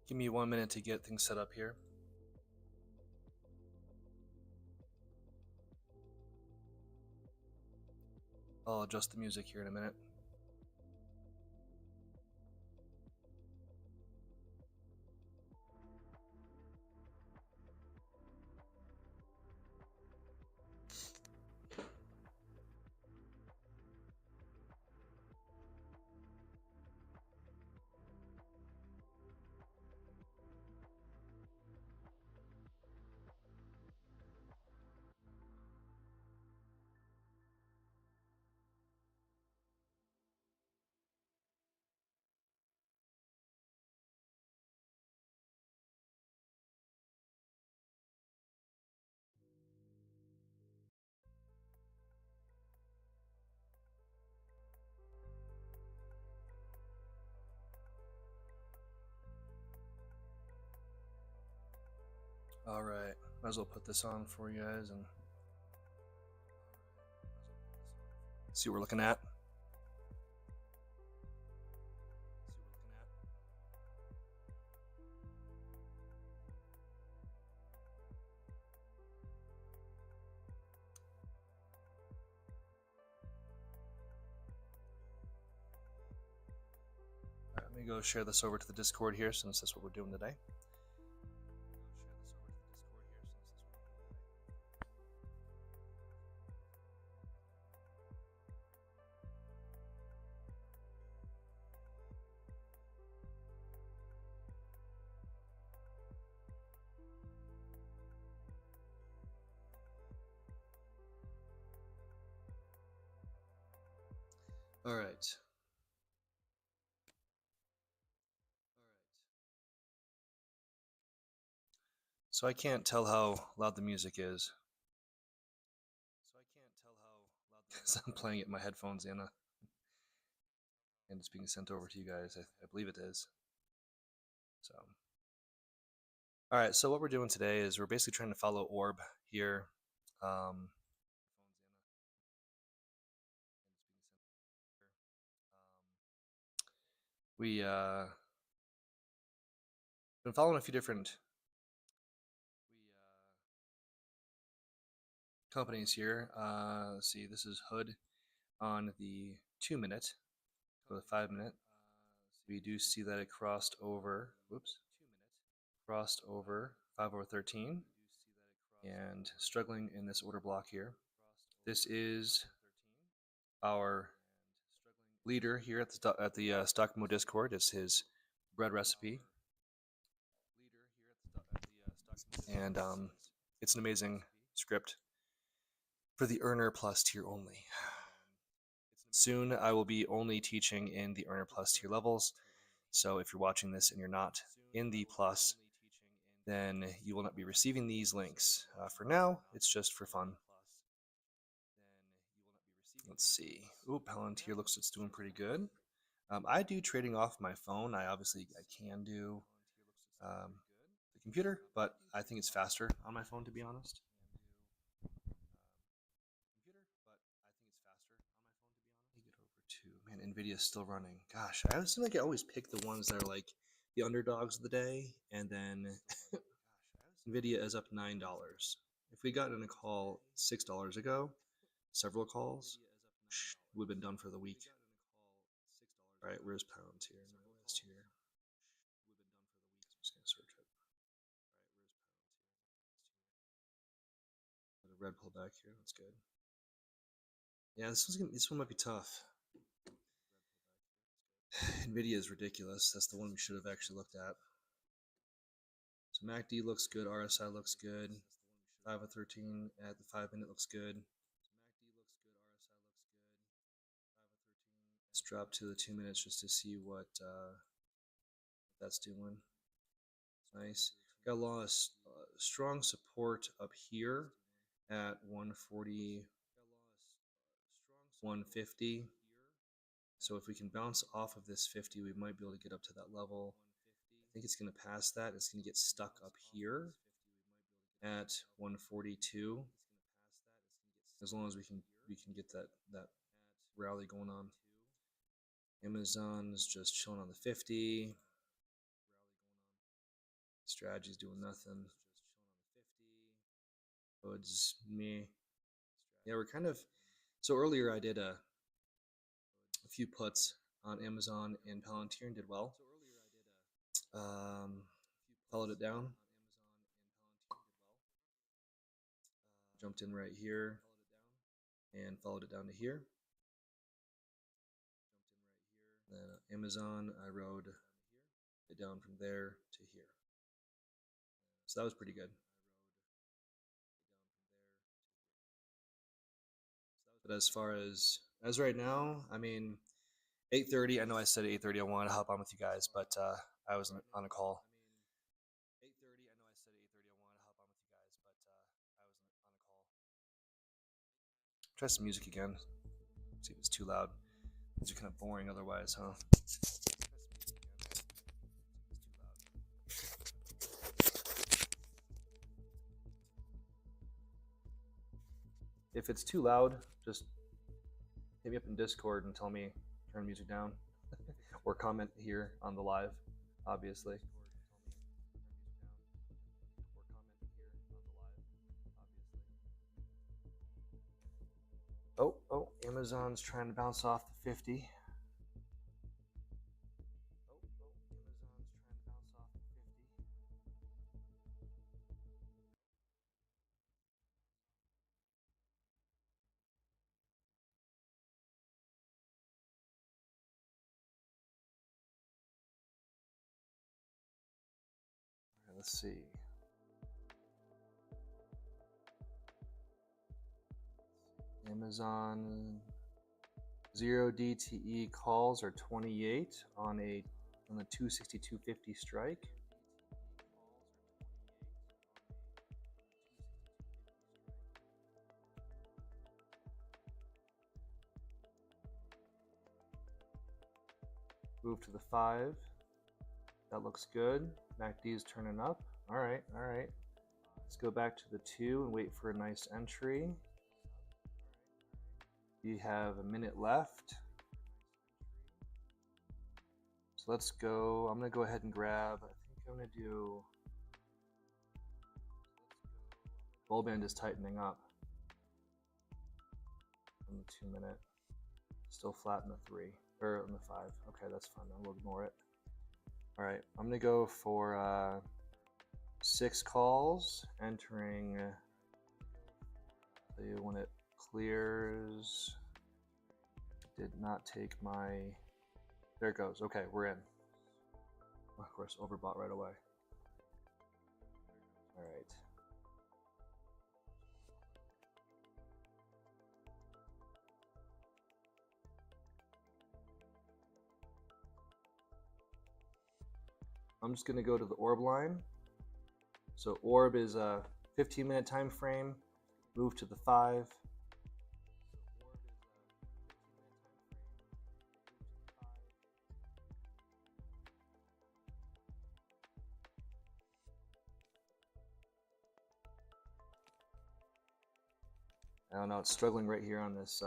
Give me 1 minute to get things set up here. I'll adjust the music here in a minute. All right, might as well put this on for you guys and see what we're looking at. All right, let me go share this over to the Discord here since that's what we're doing today. All right. So I can't tell how loud the music is. Because I'm playing it in my headphones and it's being sent over to you guys. I believe it is. So, all right. So what we're doing today is we're basically trying to follow ORB here. We been following a few different companies here. Let's see, this is Hood on the 2 minute, or the 5 minute. We do see that it crossed over, crossed over 5 over 13 and struggling in this order block here. This is our leader here at the Stock Mo Discord. It's his bread recipe. And it's an amazing script for the Earner Plus tier only. Soon I will be only teaching in the Earner Plus tier levels. So if you're watching this and you're not in the Plus, then you will not be receiving these links. For now, it's just for fun. Let's see. Ooh, Palantir looks like it's doing pretty good. I do trading off my phone. I can do the computer, but I think it's faster on my phone, to be honest. Man, Nvidia's still running. Gosh, I seem like I always pick the ones that are like the underdogs of the day, and then Nvidia is up $9. If we got in a call $6 ago, several calls, we've been done for the week. All right, where's Palantir? List here. I'm just gonna search it. The red pullback here. That's good. Yeah, this one might be tough. Nvidia is ridiculous. That's the one we should have actually looked at. So MACD looks good. RSI looks good. 5 of 13 at the 5 minute looks good. Let's drop to the 2 minutes just to see what that's doing. Nice. Got a lot of strong support up here at 140, 150. So if we can bounce off of this 50, we might be able to get up to that level. I think it's going to pass that. It's going to get stuck up here at 142. As long as we can get that rally going on. Amazon is just chilling on the 50. Strategy's doing nothing. Hood's me. Yeah, we're kind of. So earlier I did a few puts on Amazon and Palantir and did well. Followed it down. Jumped in right here and followed it down to here. Then Amazon, I rode it down from there to here. So that was pretty good. But as far as right now, I mean, 8:30. I know I said 8:30. I wanted to hop on with you guys, but I was on a call. Try some music again. See if it's too loud. These are kind of boring otherwise, huh? If it's too loud, just hit me up in Discord and tell me turn music down, or comment here on the live, obviously. Oh, Amazon's trying to bounce off the 50. Let's see. Amazon 0 DTE calls are 28 on the 262.50 strike. Move to the 5. That looks good. MACD's turning up. All right. Let's go back to the 2 and wait for a nice entry. We have a minute left. So let's go. I'm going to go ahead and grab, I think I'm going to do, bull band is tightening up in the 2 minute. Still flat in the 3, or in the 5. Okay, that's fine. We'll ignore it. All right, I'm going to go for 6 calls, entering, tell you when it clears. Did not take my, there it goes. Okay, we're in. Of course, overbought right away. All right. I'm just going to go to the orb line. So orb is a 15-minute time frame. Move to the 5. I don't know, it's struggling right here on this,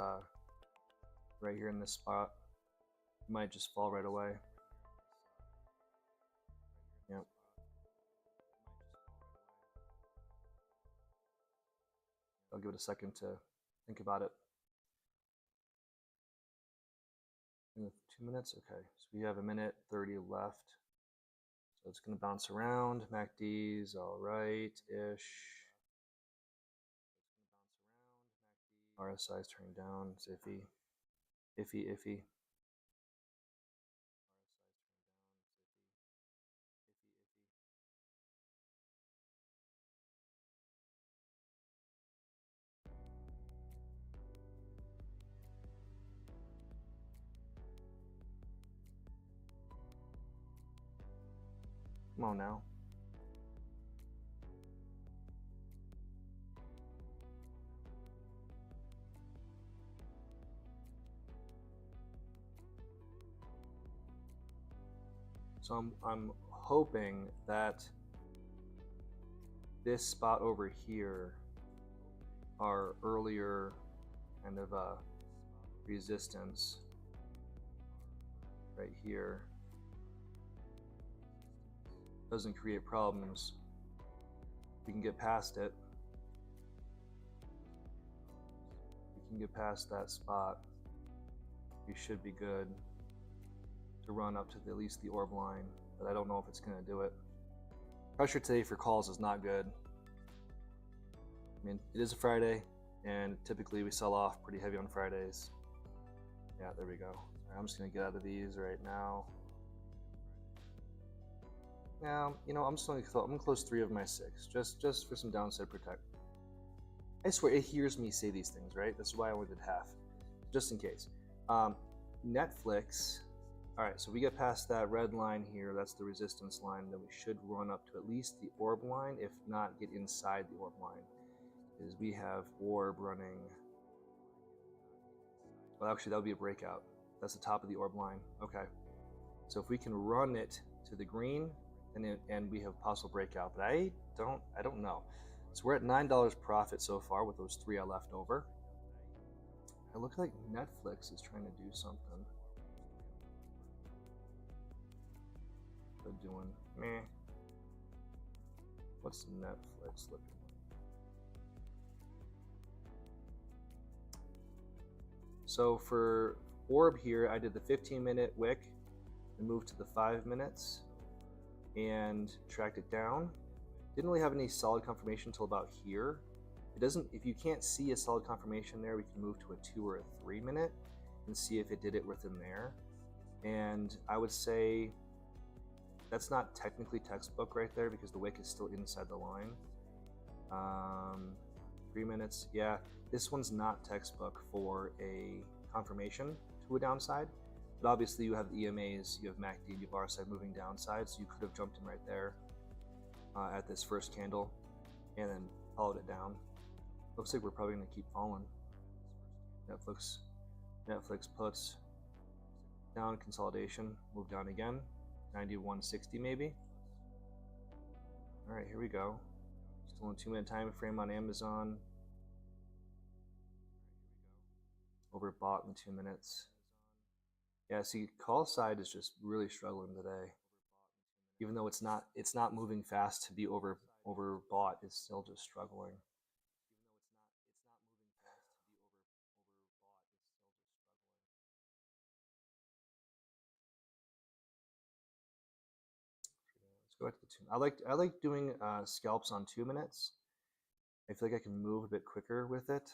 right here in this spot. It might just fall right away. Yep. I'll give it a second to think about it. In the 2 minutes? Okay, so we have a minute 30 left. So it's going to bounce around. MACD's all right-ish. RSI's turning down. It's iffy. Iffy. Come on now. So I'm hoping that this spot over here, our earlier kind of resistance right here, doesn't create problems, we can get past it. We can get past that spot. We should be good to run up to at least the orb line, but I don't know if it's going to do it. Pressure today for calls is not good. I mean, it is a Friday, and typically we sell off pretty heavy on Fridays. Yeah, there we go. Right, I'm just going to get out of these right now. Now, you know, I'm going to close 3 of my 6, just for some downside protect. I swear it hears me say these things, right? That's why I only did half, just in case. Netflix. All right, so we get past that red line here. That's the resistance line. Then we should run up to at least the orb line, if not get inside the orb line. Is we have orb running. Well, actually, that would be a breakout. That's the top of the orb line. Okay, so if we can run it to the green, and we have possible breakout, but I don't know. So we're at $9 profit so far with those 3 I left over. It looks like Netflix is trying to do something. They're doing meh. What's Netflix looking like? So for orb here, I did the 15-minute wick and moved to the 5 minutes and tracked it down. Didn't really have any solid confirmation until about here. It doesn't, if you can't see a solid confirmation there, we can move to a 2 or a 3 minute and see if it did it within there. And I would say that's not technically textbook right there because the wick is still inside the line. 3 minutes, yeah, this one's not textbook for a confirmation to a downside. But obviously you have the EMAs, you have MACD, you have RSI moving downside, so you could have jumped in right there at this first candle and then followed it down. Looks like we're probably going to keep falling. Netflix puts down, consolidation, move down again, 91.60 maybe. All right, here we go. Still in 2-minute time frame on Amazon. Overbought in 2 minutes. Yeah, see, call side is just really struggling today. Even though it's not moving fast to be overbought, it's still just struggling. Let's go back to the 2. I like doing scalps on 2 minutes. I feel like I can move a bit quicker with it.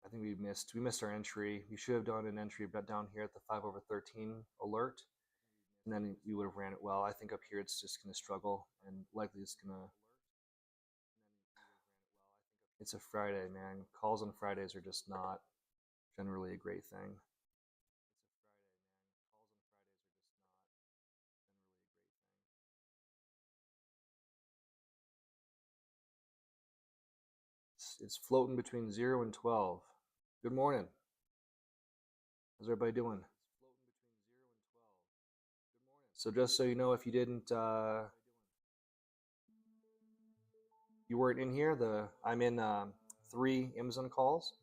I think we missed our entry. We should have done an entry down here at the 5/13 alert, and then we would have ran it well. I think up here it's just going to struggle, and likely it's going to. It's a Friday, man. Calls on Fridays are just not generally a great thing. It's floating between 0 and 12. Good morning. How's everybody doing? So just so you know, if you didn't, you weren't in here, I'm in 3 Amazon calls,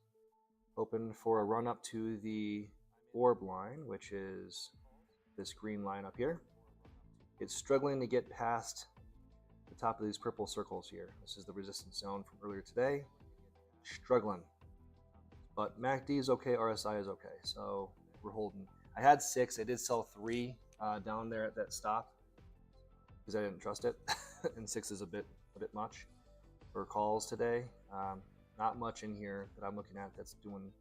open for a run up to the orb line, which is this green line up here. It's struggling to get past the top of these purple circles here. This is the resistance zone from earlier today. Struggling. But MACD is okay, RSI is okay, so we're holding. I had 6, I did sell 3 down there at that stop because I didn't trust it, and 6 is a bit much for calls today. Not much in here that I'm looking at that's doing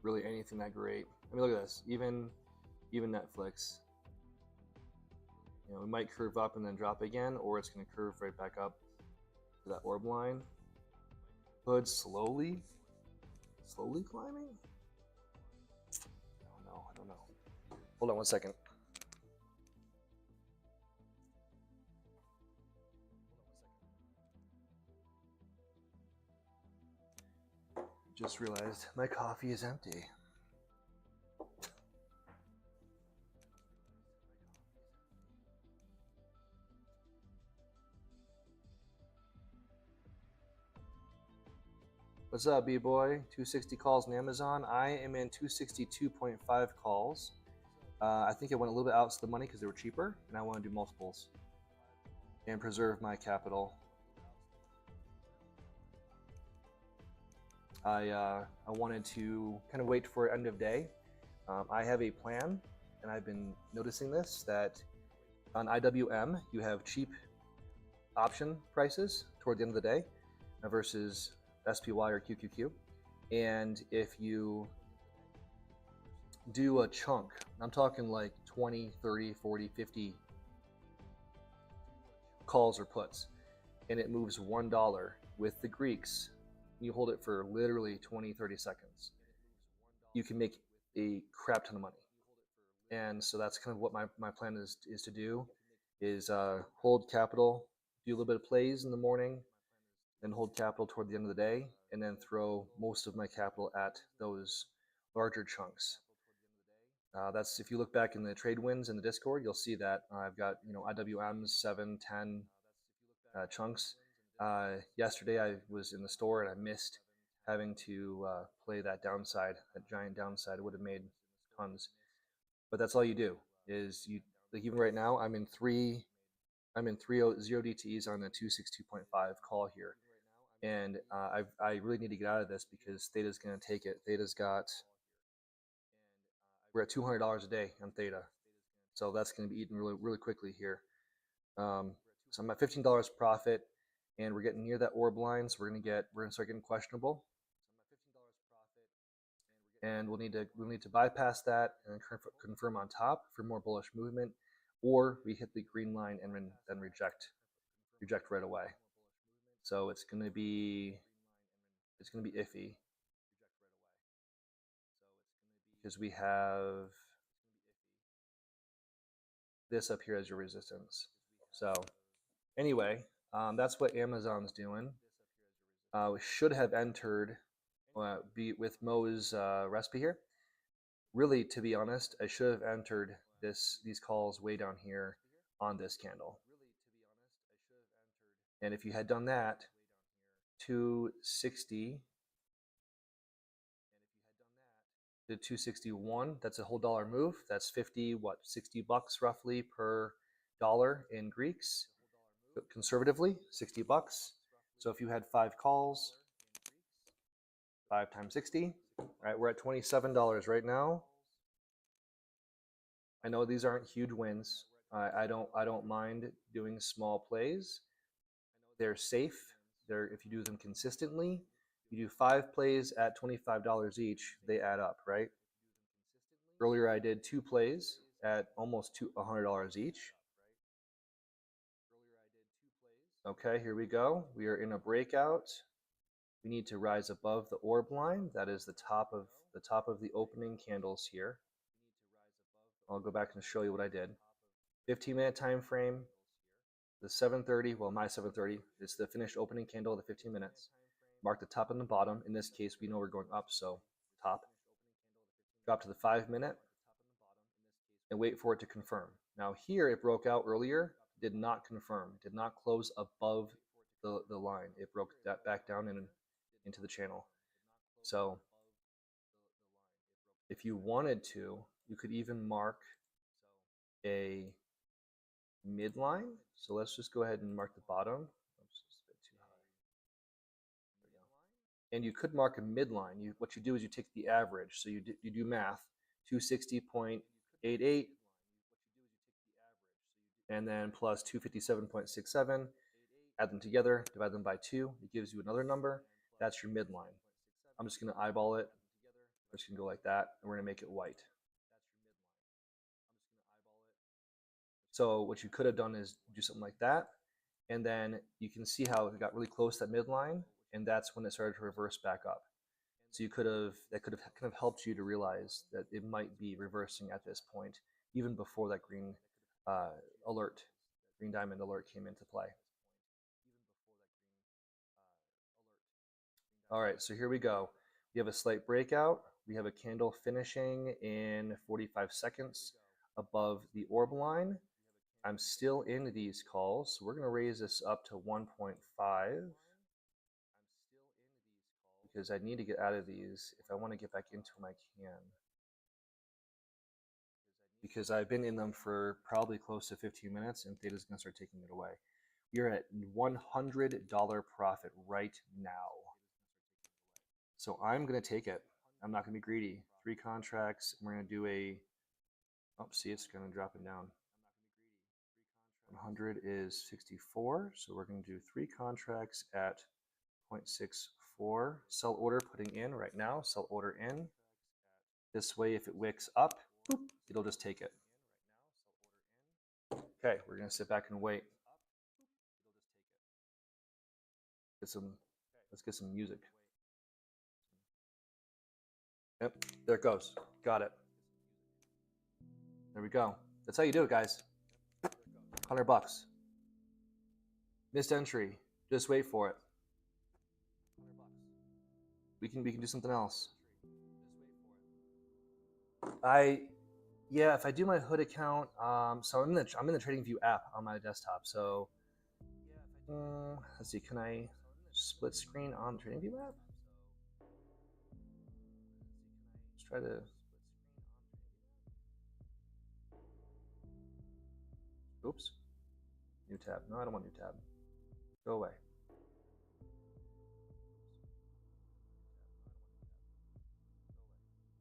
really anything that great. I mean, look at this, even Netflix. You know, we might curve up and then drop again, or it's going to curve right back up to that orb line. Hood slowly climbing? I don't know. Hold on one second. Just realized my coffee is empty. What's up, B-boy? 260 calls on Amazon. I am in 262.5 calls. I think I went a little bit out to the money because they were cheaper, and I want to do multiples and preserve my capital. I wanted to kind of wait for end of day. I have a plan, and I've been noticing this, that on IWM you have cheap option prices toward the end of the day versus SPY or QQQ. And if you do a chunk, I'm talking like 20, 30, 40, 50 calls or puts, and it moves $1 with the Greeks, you hold it for literally 20, 30 seconds, you can make a crap ton of money. And so that's kind of what my plan is to do, is hold capital, do a little bit of plays in the morning, then hold capital toward the end of the day, and then throw most of my capital at those larger chunks. That's, if you look back in the trade wins in the Discord, you'll see that I've got, IWMs 7, 10 chunks. Yesterday I was in the store and I missed having to play that downside, that giant downside. It would have made tons. But that's all you do, is you, like, even right now I'm in 3 0 DTEs on the 262.5 call here. And I really need to get out of this because Theta's going to take it. We're at $200 a day on Theta. So that's going to be eaten really, really quickly here. So I'm at $15 profit, and we're getting near that orb line. So we're going to start getting questionable. And we'll need to bypass that and confirm on top for more bullish movement, or we hit the green line and then reject right away. So it's going to be iffy because we have this up here as your resistance. So anyway, that's what Amazon's doing. We should have entered be with Mo's recipe here. Really, to be honest, I should have entered these calls way down here on this candle. And if you had done that, 260 to 261, that's a whole dollar move. That's 50, what, 60 bucks roughly per dollar in Greeks. Conservatively, 60 bucks. So if you had 5 calls, 5 times 60, all right, we're at $27 right now. I know these aren't huge wins. I don't mind doing small plays. They're safe. If you do them consistently, you do 5 plays at $25 each, they add up, right? Earlier I did 2 plays at almost $100 each. Okay, here we go. We are in a breakout. We need to rise above the orb line. That is the top of the opening candles here. I'll go back and show you what I did. 15-minute time frame. The 7:30, well, my 7:30 is the finished opening candle of the 15 minutes. Mark the top and the bottom. In this case, we know we're going up, so top. Drop to the 5-minute and wait for it to confirm. Now here it broke out earlier, did not confirm, did not close above the line. It broke that back down and into the channel. So if you wanted to, you could even mark a midline. So let's just go ahead and mark the bottom. Oops, it's a bit too high. There we go. And you could mark a midline. What you do is you take the average. So you do math, 260.88, and then plus 257.67. Add them together, divide them by 2. It gives you another number. That's your midline. I'm just going to eyeball it. I'm just going to go like that, and we're going to make it white. So what you could have done is do something like that, and then you can see how it got really close to that midline, and that's when it started to reverse back up. So that could have kind of helped you to realize that it might be reversing at this point, even before that green diamond alert came into play. All right, so here we go. We have a slight breakout. We have a candle finishing in 45 seconds above the orb line. I'm still in these calls, so we're going to raise this up to 1.5. because I need to get out of these. If I want to get back into them, I can. Because I've been in them for probably close to 15 minutes and Theta's going to start taking it away. You're at $100 profit right now. So I'm going to take it. I'm not going to be greedy. 3 contracts. We're going to do a, oh, see, it's going to drop it down. 100 is 64. So we're going to do 3 contracts at 0.64. Sell order putting in right now. Sell order in. This way, if it wicks up, boop, it'll just take it. Okay, we're going to sit back and wait. Let's get some music. Yep, there it goes. Got it. There we go. That's how you do it, guys. $100. Missed entry. Just wait for it. We can do something else. Yeah, if I do my Hood account, so I'm in the TradingView app on my desktop. So let's see, can I split screen on the TradingView app? Let's try to. Oops. New tab. No, I don't want new tab. Go away.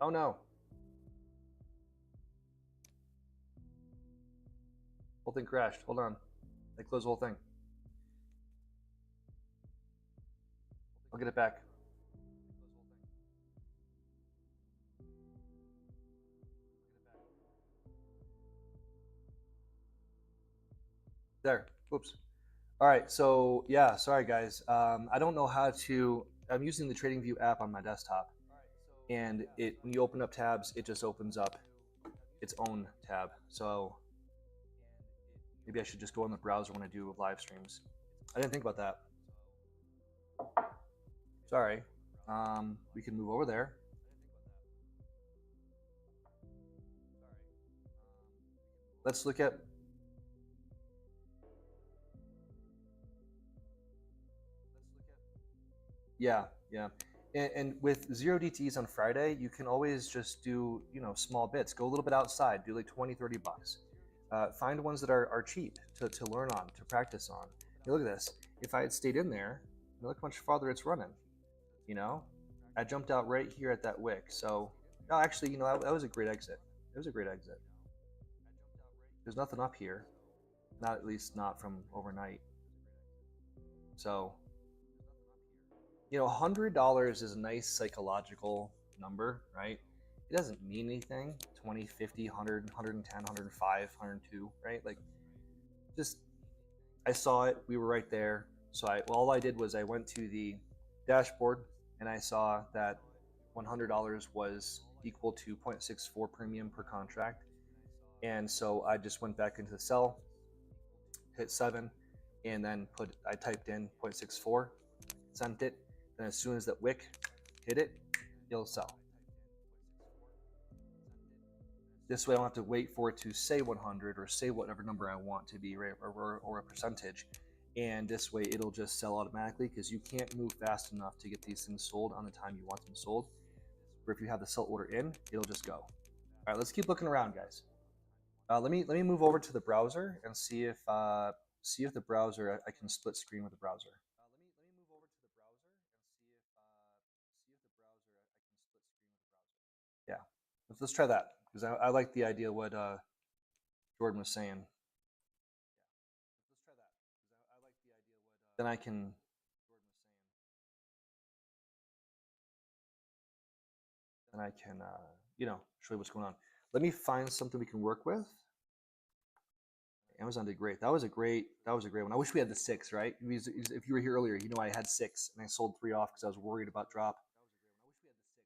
Oh no. Whole thing crashed. Hold on. I closed the whole thing. I'll get it back. There. Oops. All right. So yeah, sorry guys. I don't know how to. I'm using the TradingView app on my desktop, and when you open up tabs, it just opens up its own tab. So maybe I should just go in the browser when I do live streams. I didn't think about that. Sorry. We can move over there. Let's look at. Yeah. And with 0 DTs on Friday, you can always just do, small bits. Go a little bit outside, do like 20, 30 bucks. Find ones that are cheap to learn on, to practice on. Hey, look at this. If I had stayed in there, look how much farther it's running. I jumped out right here at that wick. So, no, actually, that was a great exit. It was a great exit. There's nothing up here. Not at least not from overnight. So, $100 is a nice psychological number, right? It doesn't mean anything. 20, 50, 100, 110, 105, 102, right? Like, just, I saw it. We were right there. So all I did was I went to the dashboard and I saw that $100 was equal to 0.64 premium per contract. And so I just went back into the sell, hit 7, and then I typed in 0.64, sent it. And as soon as that wick hit it, it'll sell. This way I don't have to wait for it to say 100 or say whatever number I want to be, right, or a percentage. And this way it'll just sell automatically, because you can't move fast enough to get these things sold on the time you want them sold. Or if you have the sell order in, it'll just go. All right, let's keep looking around, guys. Let me move over to the browser and see if the browser, I can split screen with the browser. Yeah, let's try that, because I like the idea what Jordan was saying. Then I can show you what's going on. Let me find something we can work with. Amazon did great. That was a great one. I wish we had the 6, right? If you were here earlier, I had 6 and I sold 3 off because I was worried about drop.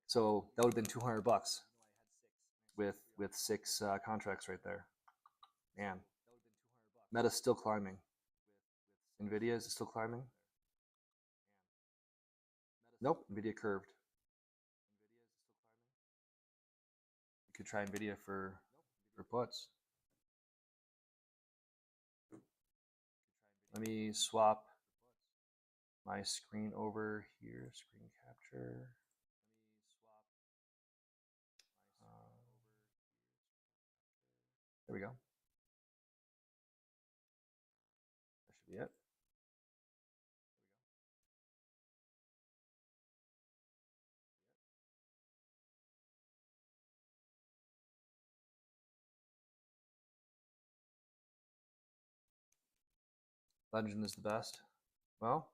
So that would have been 200 bucks with 6 contracts right there. Man, Meta's still climbing. Nvidia is still climbing. Nope, Nvidia curved. You could try Nvidia for puts. Let me swap my screen over here, screen capture. There we go. That should be it. Legend is the best. Well,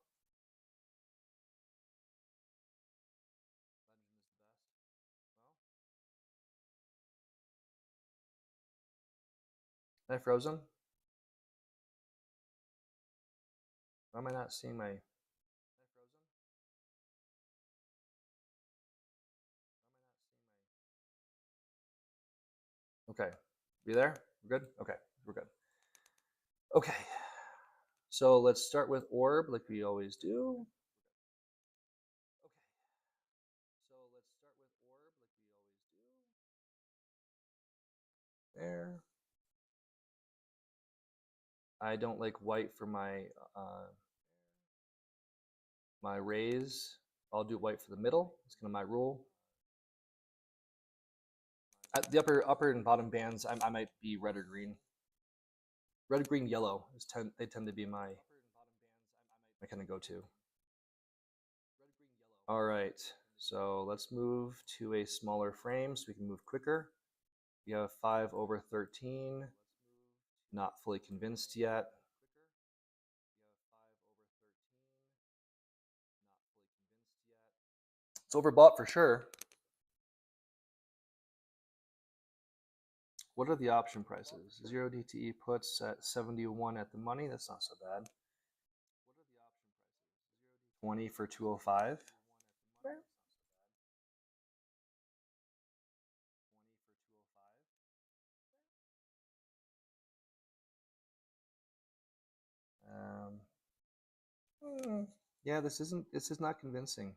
am I frozen? Why am I not seeing my... Okay, you there? We're good? Okay, we're good. Okay, so let's start with orb like we always do. There. I don't like white for my my raise. I'll do white for the middle. It's kind of my rule. At the upper and bottom bands, I might be red or green. Red, green, yellow they tend to be my kind of go-to. All right, so let's move to a smaller frame so we can move quicker. You have 5/13. Not fully convinced yet. It's overbought for sure. What are the option prices? 0 DTE puts at 71 at the money. That's not so bad. 20 for 205. Yeah, this is not convincing.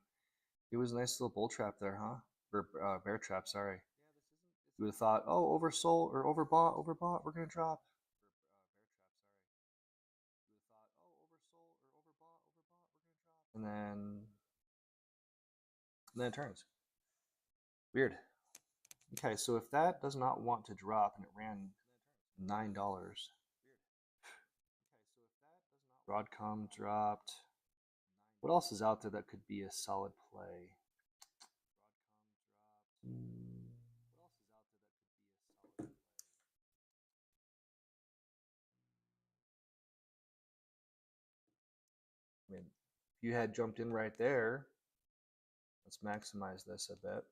It was a nice little bull trap there, huh? Or bear trap, sorry. You would have thought, oh, oversold or overbought, we're gonna drop. And then it turns. Weird. Okay, so if that does not want to drop and it ran $9, Broadcom dropped. What else is out there that could be a solid play? I mean, if you had jumped in right there, let's maximize this a bit.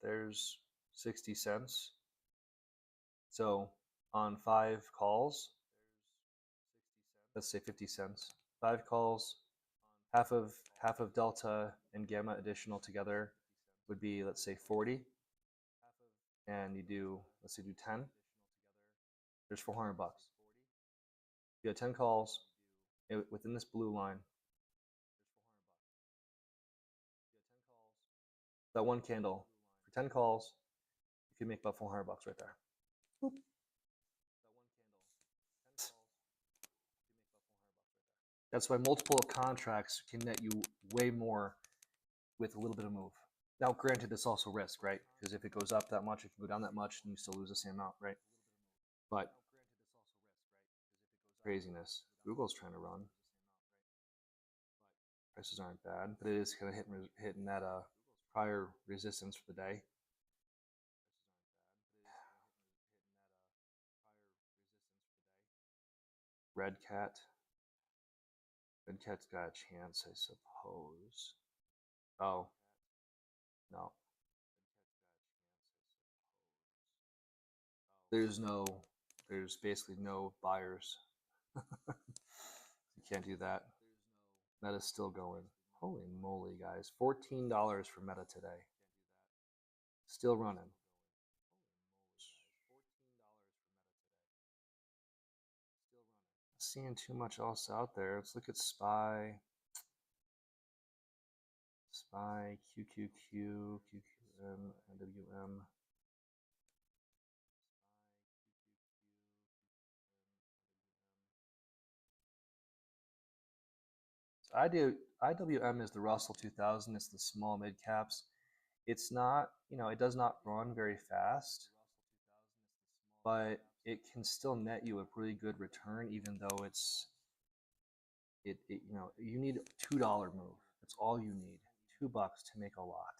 There's 60 cents. So on 5 calls, let's say 50 cents. 5 calls, half of delta and gamma additional together would be, let's say, 40. And you do, let's say, do 10. There's 400 bucks. You had 10 calls within this blue line. That one candle for 10 calls, you can make about 400 bucks right there. Boop. That's why multiple contracts can net you way more with a little bit of move. Now, granted, it's also risk, right? Because if it goes up that much, it can go down that much, and you still lose the same amount, right? But craziness. Google's trying to run. Prices aren't bad, but it is kind of hitting that prior resistance for the day. Red Cat. Red Cat's got a chance, I suppose. Oh, no. There's basically no buyers. You can't do that. Meta's still going. Holy moly, guys. $14 for Meta today. Still running. Not seeing too much else out there. Let's look at SPY. SPY, QQQ, QQM, NWM. So IWM is the Russell 2000. It's the small mid caps. It's not, it does not run very fast, but it can still net you a pretty good return, even though you need $2 move. That's all you need. $2 to make a lot.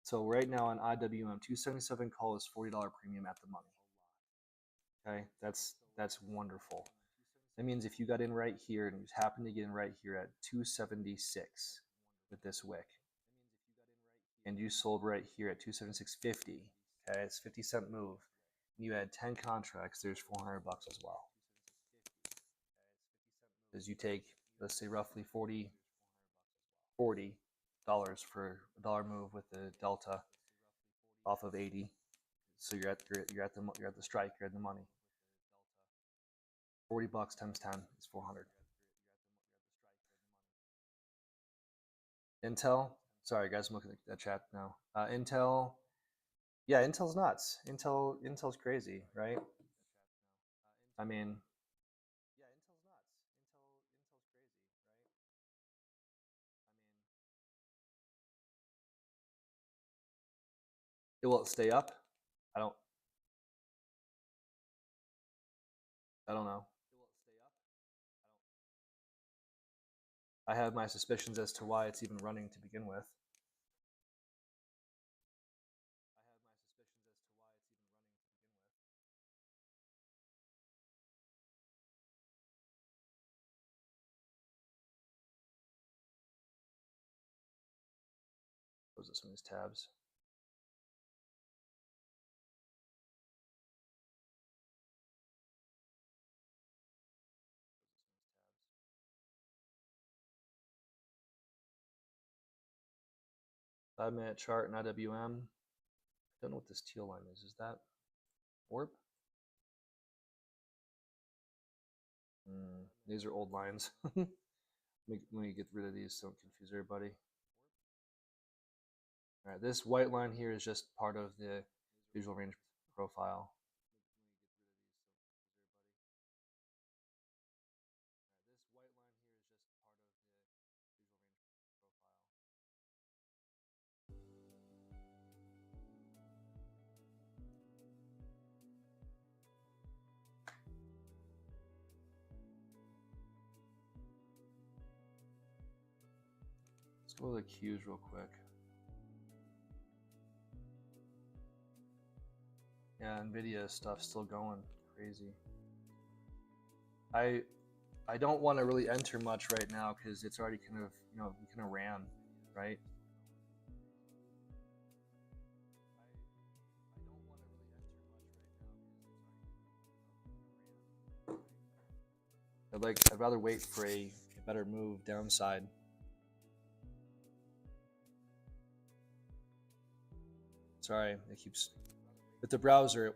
So right now on IWM, 277 call is $40 premium at the money. Okay, that's wonderful. That means if you got in right here and you happen to get in right here at 276 with this wick, and you sold right here at 276.50, okay, it's 50-cent move, and you had 10 contracts, there's $400 as well. Because you take, let's say, roughly $40 for a dollar move with the delta off of 80. So you're at the strike, you're at the money. $40 times 10 is 400. Intel, sorry guys, I'm looking at that chat now. Intel, yeah, Intel's nuts. Intel's crazy, right? I mean, will it stay up? I don't know. I have my suspicions as to why it's even running to begin with. Close this one, these tabs. Five-minute chart in IWM. I don't know what this teal line is. Is that ORB? These are old lines. Let me get rid of these so don't confuse everybody. All right, this white line here is just part of the visual range profile. Let's go to the Qs real quick. Yeah, NVIDIA stuff's still going crazy. I don't want to really enter much right now because it's already kind of ran, right? I'd rather wait for a better move downside. Sorry, it keeps with the browser.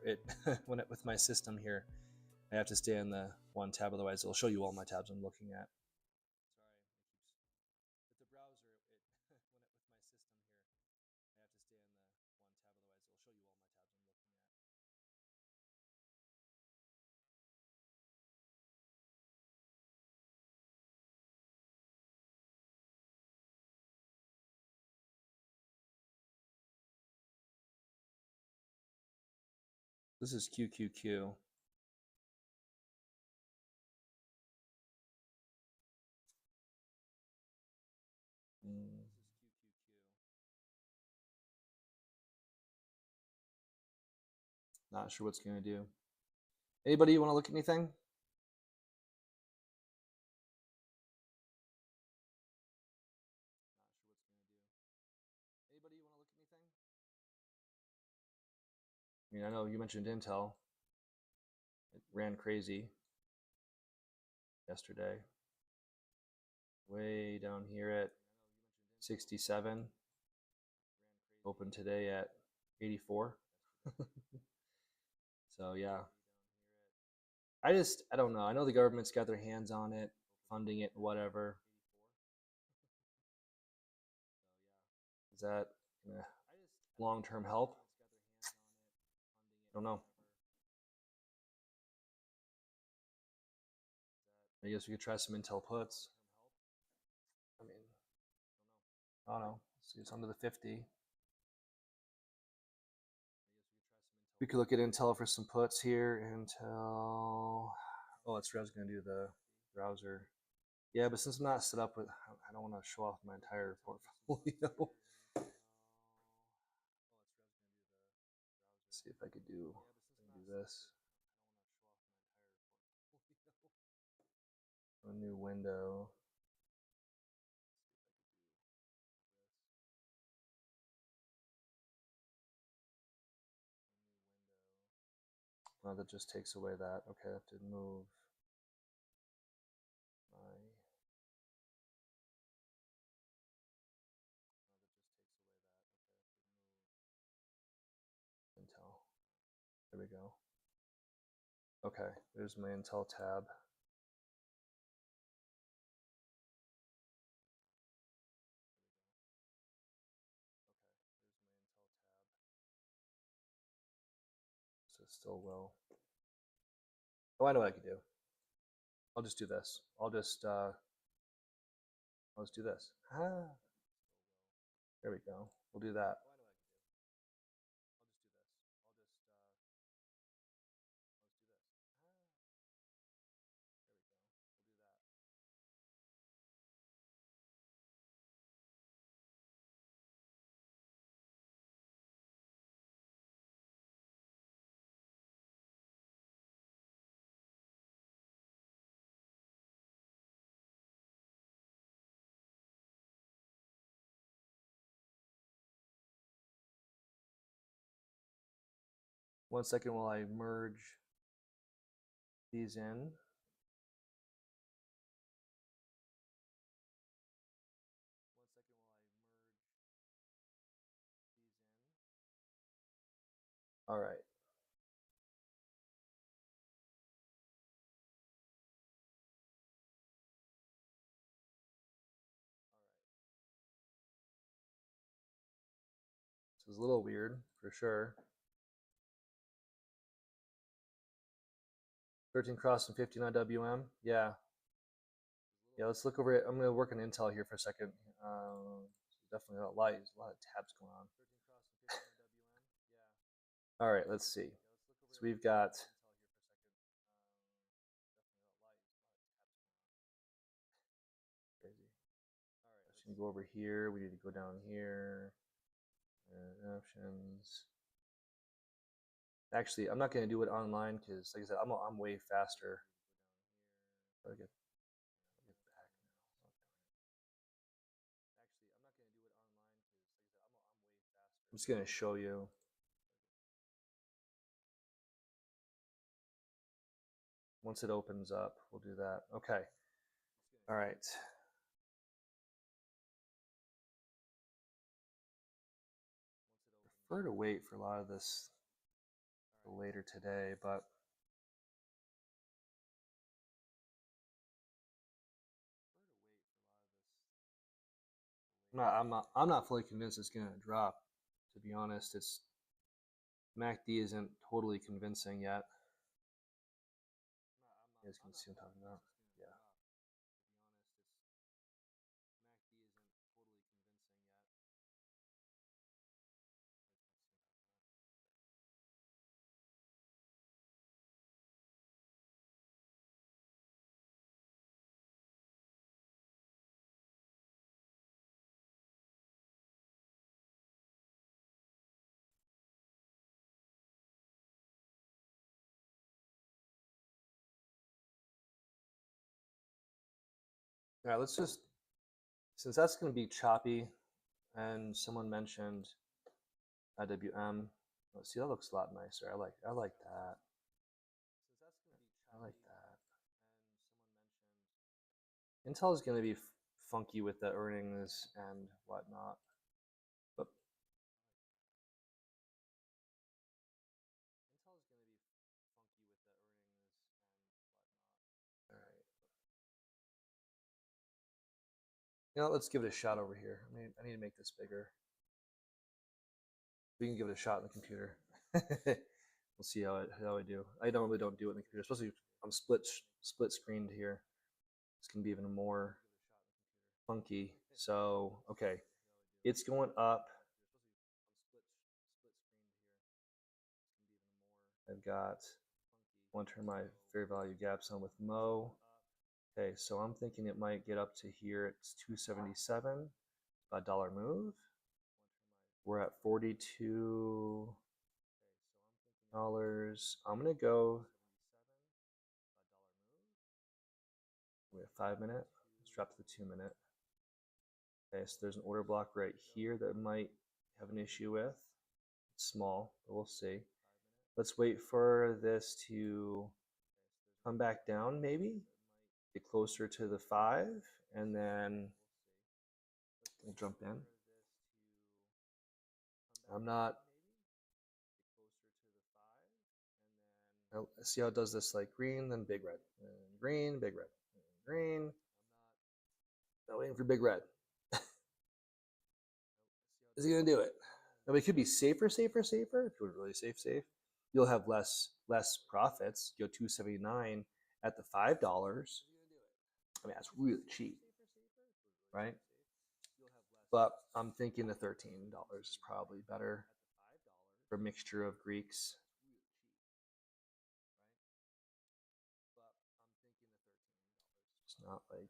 With my system here, I have to stay on the one tab, otherwise it'll show you all my tabs I'm looking at. This is QQQ. Not sure what's going to do. Anybody want to look at anything? I mean, I know you mentioned Intel. It ran crazy yesterday. Way down here at 67. Open today at 84. So yeah. I don't know. I know the government's got their hands on it, funding it, whatever. Is that long-term help? I don't know. I guess we could try some Intel puts. I mean, I don't know. Let's see, it's under the 50. We could look at Intel for some puts here. Intel. Oh, that's where I was going to do the browser. Yeah, but since I'm not set up with, I don't want to show off my entire portfolio. Let's see if I could do this. A new window. Oh, that just takes away that. Okay, I have to move my. Intel. There we go. Okay, there's my Intel tab. So it's still low. Oh, I know what I could do. I'll just do this. I'll just do this. Ah, there we go. We'll do that. One second while I merge these in. All right. This is a little weird for sure. 13 cross and 59 WM. Yeah. Yeah, let's look over it. I'm going to work on Intel here for a second. Definitely a lot of tabs going on. All right, let's see. So we've got crazy. So you go over here. We need to go down here. Options. Actually, I'm not going to do it online because, like I said, I'm way faster. Get back now. I'm just going to show you. Once it opens up, we'll do that. Okay. All right. I prefer to wait for a lot of this later today, but I'm not fully convinced it's going to drop. To be honest, it's MACD isn't totally convincing yet. You guys can see what I'm talking about. Yeah. All right, let's just, since that's going to be choppy, and someone mentioned IWM. Let's see, that looks a lot nicer. I like that. I like that. Intel is going to be funky with the earnings and whatnot. But all right. You know, let's give it a shot over here. I need to make this bigger. We can give it a shot on the computer. We'll see how I do. I really don't do it in the computer, especially I'm split screened here. It's gonna be even more funky. So okay, it's going up. I've got. I want to turn my fair value gaps on with Mo. Okay, so I'm thinking it might get up to here. It's 277, a dollar move. We're at $42. I'm gonna go. We have 5 minute. Let's drop to the 2 minute. Okay, so there's an order block right here that might have an issue with. It's small, but we'll see. Let's wait for this to come back down, maybe get closer to the 5, and then we'll jump in. I'm not. I'll see how it does this, like green, then big red, and green, big red, and green. Not waiting for big red. Is he gonna do it? Now it could be safer. If you were really safe, you'll have less profits. You go 279 at the $5. I mean, that's really cheap, right? But I'm thinking the $13 is probably better for a mixture of Greeks. It's not like.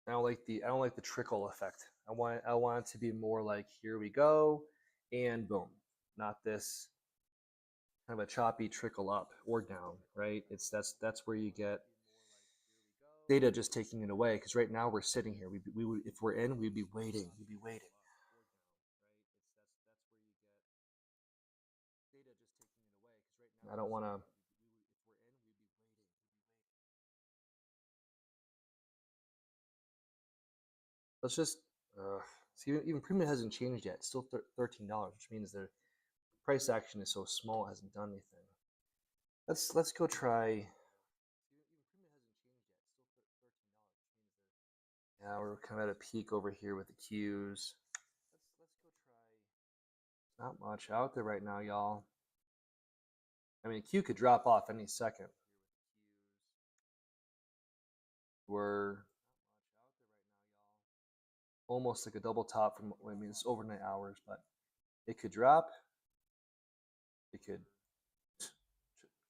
I don't like the trickle effect. I want it to be more like, here we go, and boom, not this kind of a choppy trickle up or down, right? That's where you get data just taking it away, because right now we're sitting here. We would, if we're in, we'd be waiting. I don't want to. Let's just see. Even premium hasn't changed yet. It's still $13, which means the price action is so small, it hasn't done anything. Let's go try. Yeah, we're kind of at a peak over here with the Qs. Not much out there right now, y'all. I mean, Q could drop off any second. We're almost like a double top from, I mean, it's overnight hours, but it could drop. It could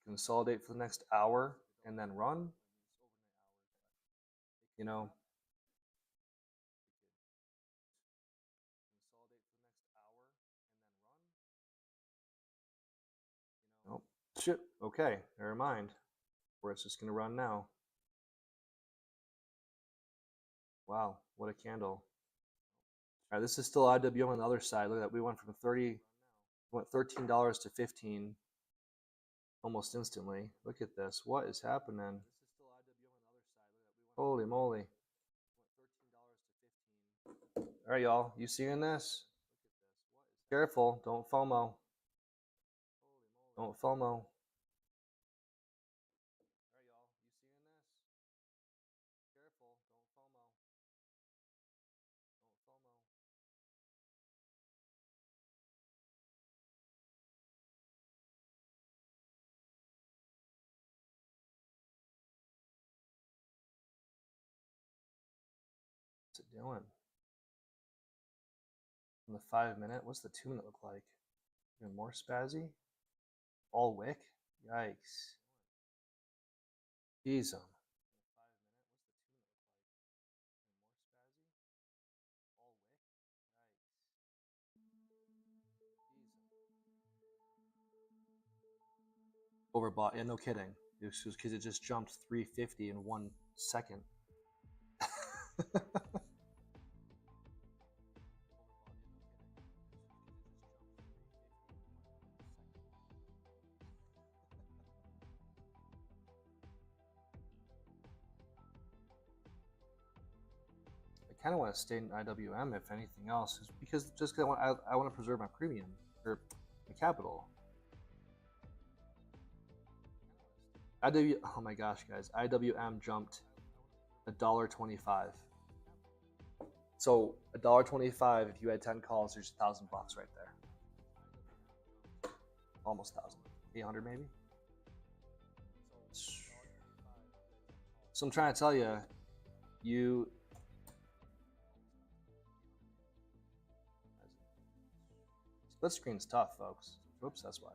consolidate for the next hour and then run. You know, nope. Shit. Okay, never mind. Where it's just gonna run now. Wow, what a candle. All right, this is still IWM on the other side. Look at that. We went from went $13 to 15 almost instantly. Look at this. What is happening? Holy moly. All right, y'all. You seeing this? Careful. Don't FOMO. Don't FOMO. What's it doing? In the 5 minute, what's the 2 minute look like? Even more spazzy? All wick? Yikes. Jeez. Overbought. Yeah, no kidding. It's just because it just jumped 350 in 1 second. I kind of want to stay in IWM if anything else, because I want to preserve my premium or my capital. Oh my gosh, guys, IWM jumped $1.25. So $1.25, if you had 10 calls, there's $1,000 right there. Almost 1,000, 800 maybe. So I'm trying to tell you, split screen's tough, folks. Oops, that's why.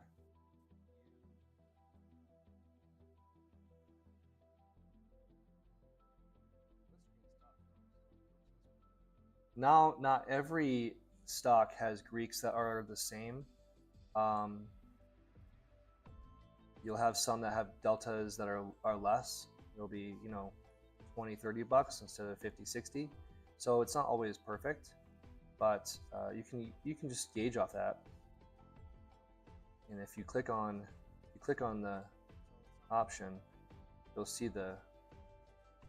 Now, not every stock has Greeks that are the same. You'll have some that have deltas that are less. It'll be, you know, 20, 30 bucks instead of 50, 60. So it's not always perfect, but you can just gauge off that. And if you click on the option, you'll see the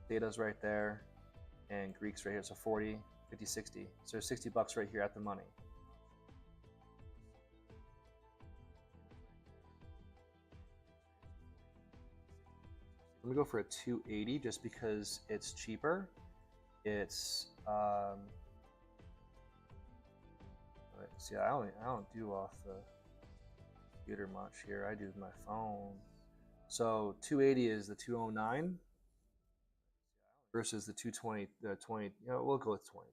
data's right there and Greeks right here. So 40, 50, 60. So there's 60 bucks right here at the money. Let me go for a 280 just because it's cheaper. It's see, I don't do off the computer much here. I do my phone. So 280 is the 209 versus the 220. The 20. You know, we'll go with 22.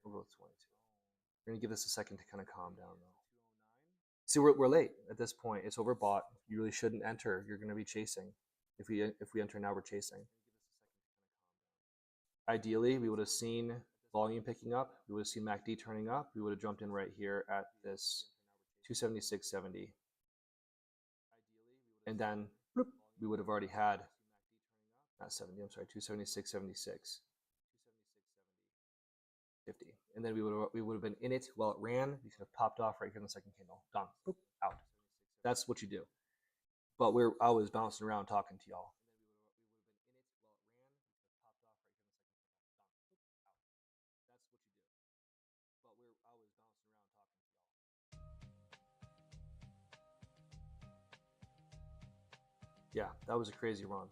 We'll go with 22. We're gonna give this a second to kind of calm down though. See, we're late at this point. It's overbought. You really shouldn't enter. You're gonna be chasing. If we enter now, we're chasing. Ideally, we would have seen volume picking up. We would have seen MACD turning up. We would have jumped in right here at this 276.70. And then bloop, we would have already had, not 70, I'm sorry, 276.76. 50. And then we would have been in it while it ran. We could have popped off right here in the second candle. Done. Boop, out. That's what you do. But I was bouncing around talking to y'all. Yeah, that was a crazy run.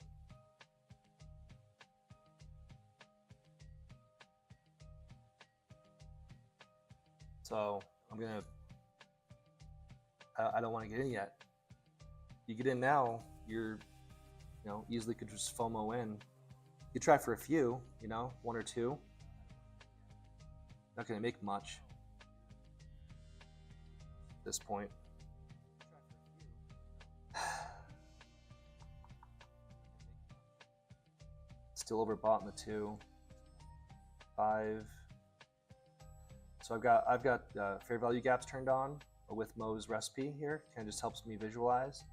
So I'm gonna, I don't want to get in yet. You get in now, you're, you know, easily could just FOMO in. You try for a few, you know, one or two. Not gonna make much at this point. Still overbought in the 2, 5. So I've got fair value gaps turned on with Mo's recipe here. Kind of just helps me visualize.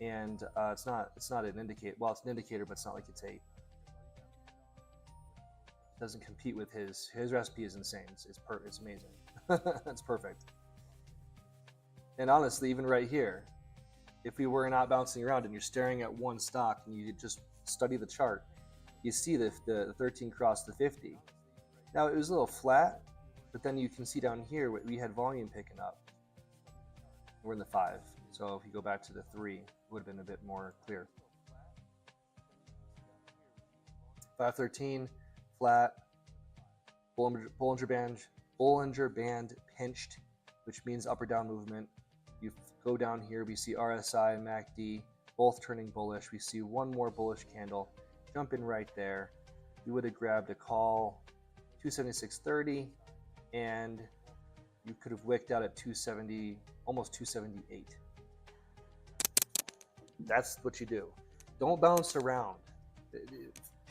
And it's not an indicator. Well, it's an indicator, but it's not like it's 8. It doesn't compete with his recipe is insane. It's amazing. It's perfect. And honestly, even right here, if we were not bouncing around and you're staring at one stock and you just study the chart, you see the 13 crossed the 50. Now it was a little flat, but then you can see down here we had volume picking up. We're in the 5. So if you go back to the 3, it would have been a bit more clear. 513, flat, Bollinger Band pinched, which means up or down movement. You go down here, we see RSI and MACD both turning bullish. We see one more bullish candle. Jump in right there. You would have grabbed a call 276.30 and you could have wicked out at 270, almost 278. That's what you do. Don't bounce around.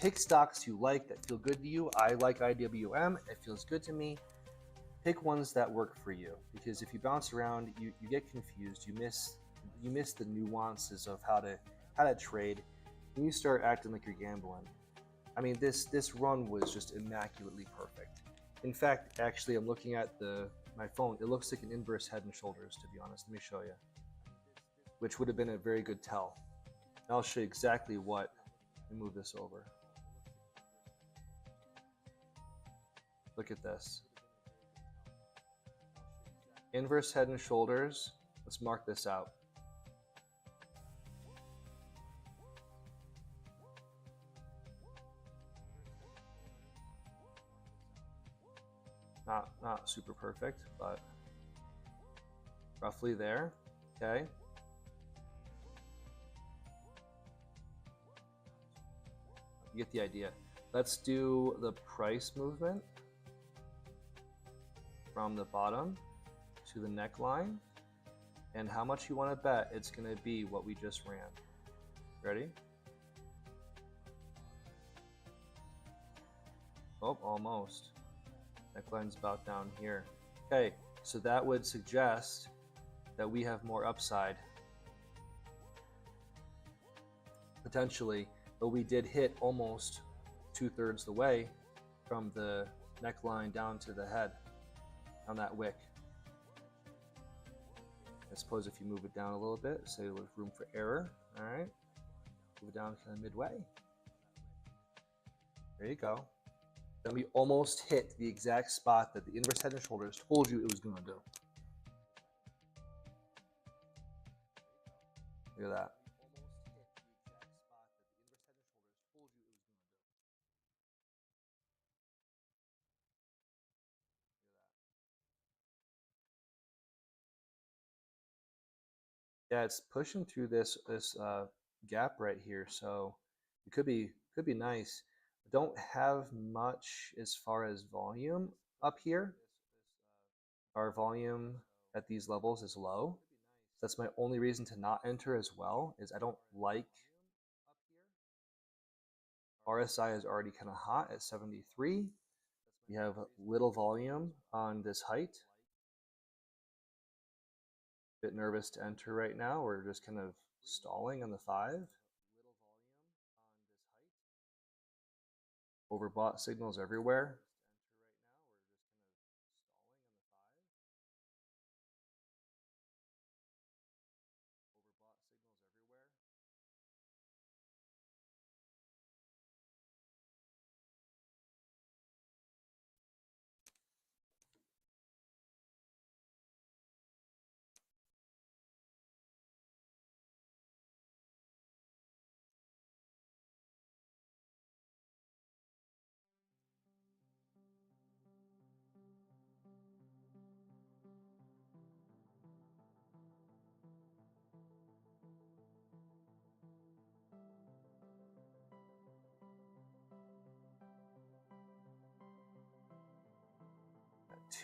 Pick stocks you like that feel good to you. I like IWM. It feels good to me. Pick ones that work for you, because if you bounce around, you get confused. You miss the nuances of how to trade. And you start acting like you're gambling. I mean, this run was just immaculately perfect. In fact, actually, I'm looking at my phone. It looks like an inverse head and shoulders, to be honest. Let me show you, which would have been a very good tell. And I'll show you exactly what. Let me move this over. Look at this. Inverse head and shoulders. Let's mark this out. Not super perfect, but roughly there. Okay. You get the idea. Let's do the price movement from the bottom to the neckline, and how much you want to bet it's going to be what we just ran. Ready? Oh, almost. Neckline's about down here. Okay, so that would suggest that we have more upside. Potentially, but we did hit almost 2/3 the way from the neckline down to the head on that wick. I suppose if you move it down a little bit, say with room for error, all right, move it down kind of midway. There you go. Then we almost hit the exact spot that the inverse head and shoulders told you it was going to do. Look at that. Yeah, it's pushing through this gap right here, so it could be nice. Don't have much as far as volume up here. Our volume at these levels is low. That's my only reason to not enter as well, is I don't like RSI is already kind of hot at 73. We have little volume on this height. Bit nervous to enter right now. We're just kind of stalling on the 5. Overbought signals everywhere.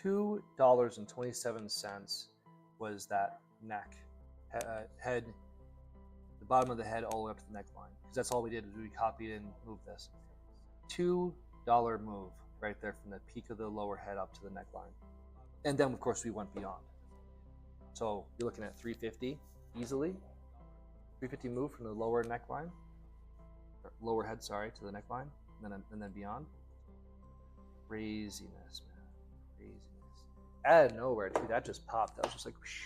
$2.27 was that neck, head, the bottom of the head all the way up to the neckline. Because that's all we did, is we copied and moved this. $2 move right there from the peak of the lower head up to the neckline. And then, of course, we went beyond. So you're looking at 350 easily. 350 move from the lower neckline, or lower head, sorry, to the neckline, and then beyond. Craziness, man. Craziness. Out of nowhere, dude, that just popped. That was just like, whoosh.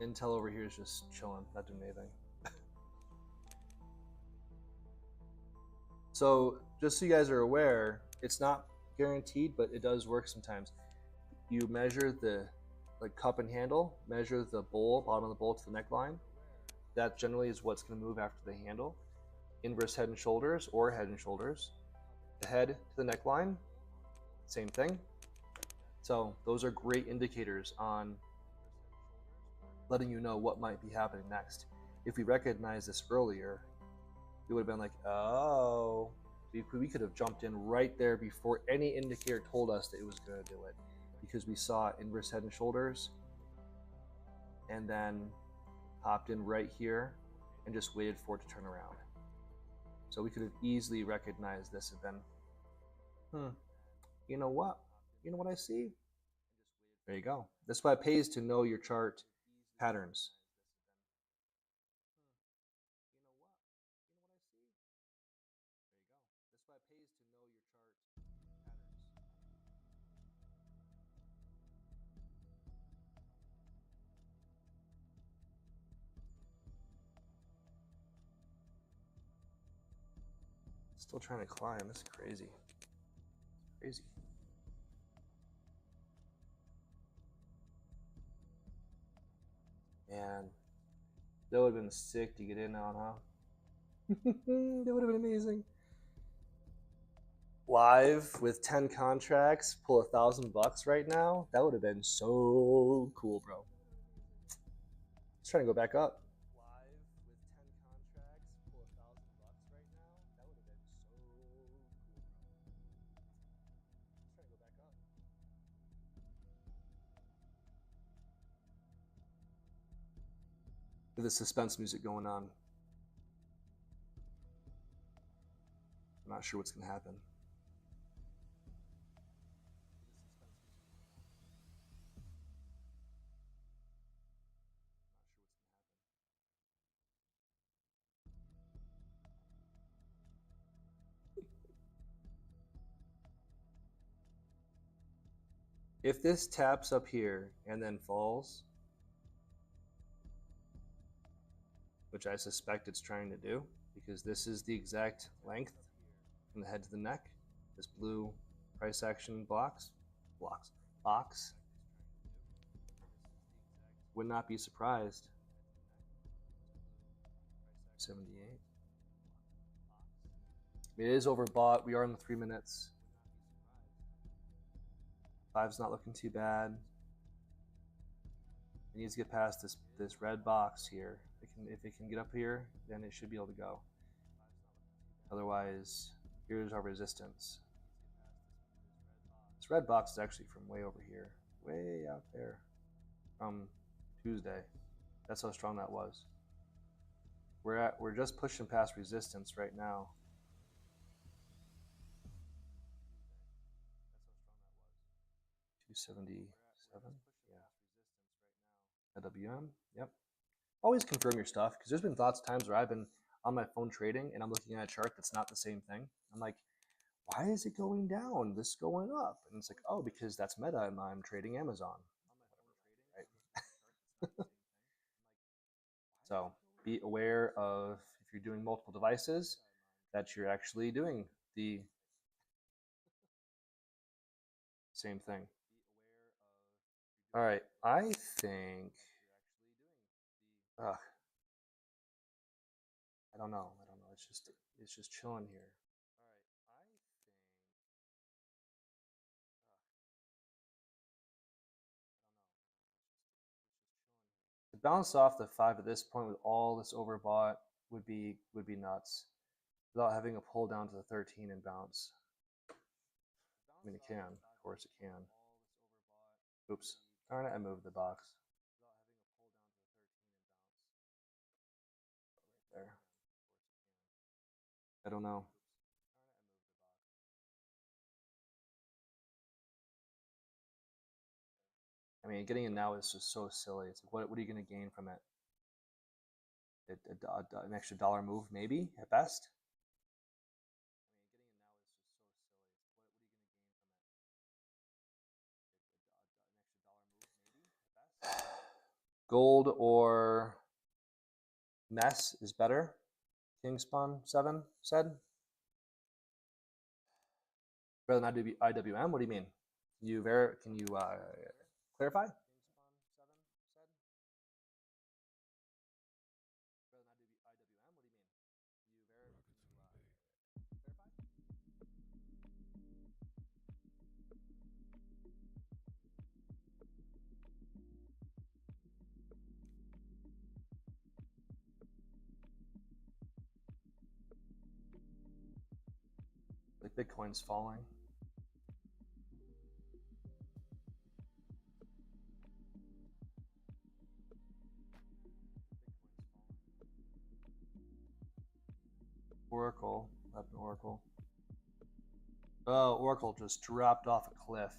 Intel over here is just chilling, not doing anything. So just so you guys are aware, it's not guaranteed, but it does work sometimes. You measure the cup and handle, measure the bowl, bottom of the bowl to the neckline. That generally is what's going to move after the handle. Inverse head and shoulders or head and shoulders. The head to the neckline, same thing. So those are great indicators on letting you know what might be happening next. If we recognized this earlier, we would have been like, oh, we could have jumped in right there before any indicator told us that it was going to do it, because we saw inverse head and shoulders and then hopped in right here and just waited for it to turn around. So we could have easily recognized this and been, you know what? You know what I see? There you go. That's why it pays to know your chart patterns. Still trying to climb. This is crazy. Crazy. Man, That would have been sick to get in on, huh? That would have been amazing. Live with 10 contracts, pull $1,000 right now. That would have been so cool, bro. Let's try to go back up. Live with 10 contracts, pull $1,000 right now. That would have been so cool, bro. Let's try to go back up. The suspense music going on. I'm not sure what's going to happen. If this taps up here and then falls, which I suspect it's trying to do, because this is the exact length from the head to the neck, this blue price action box, would not be surprised. 78. It is overbought. We are in the 3 minutes. 5's not looking too bad. It needs to get past this red box here. If it can get up here, then it should be able to go. Otherwise, here's our resistance. This red box is actually from way over here, way out there, from Tuesday. That's how strong that was. We're just pushing past resistance right now. 277. Yeah. AWM. Yep. Always confirm your stuff, because there's been lots of times where I've been on my phone trading and I'm looking at a chart that's not the same thing. I'm like, why is it going down? This is going up. And it's like, oh, because that's meta and I'm trading Amazon. Right? So be aware of, if you're doing multiple devices, that you're actually doing the same thing. All right, I think, I don't know. It's just chilling here. To bounce off the 5 at this point with all this overbought would be nuts, without having a pull down to the 13 and bounce. I mean, it can. Of course it can. Oops. Darn it, I moved the box. Right there. I don't know. I mean, getting it now is just so silly. It's like, what are you going to gain from it? An extra dollar move, maybe, at best? Gold or mess is better. King Spawn 7 said. Rather than IWM? What do you mean? Can you clarify? Like Bitcoin's falling. Oracle. Oracle. Oh, Oracle just dropped off a cliff.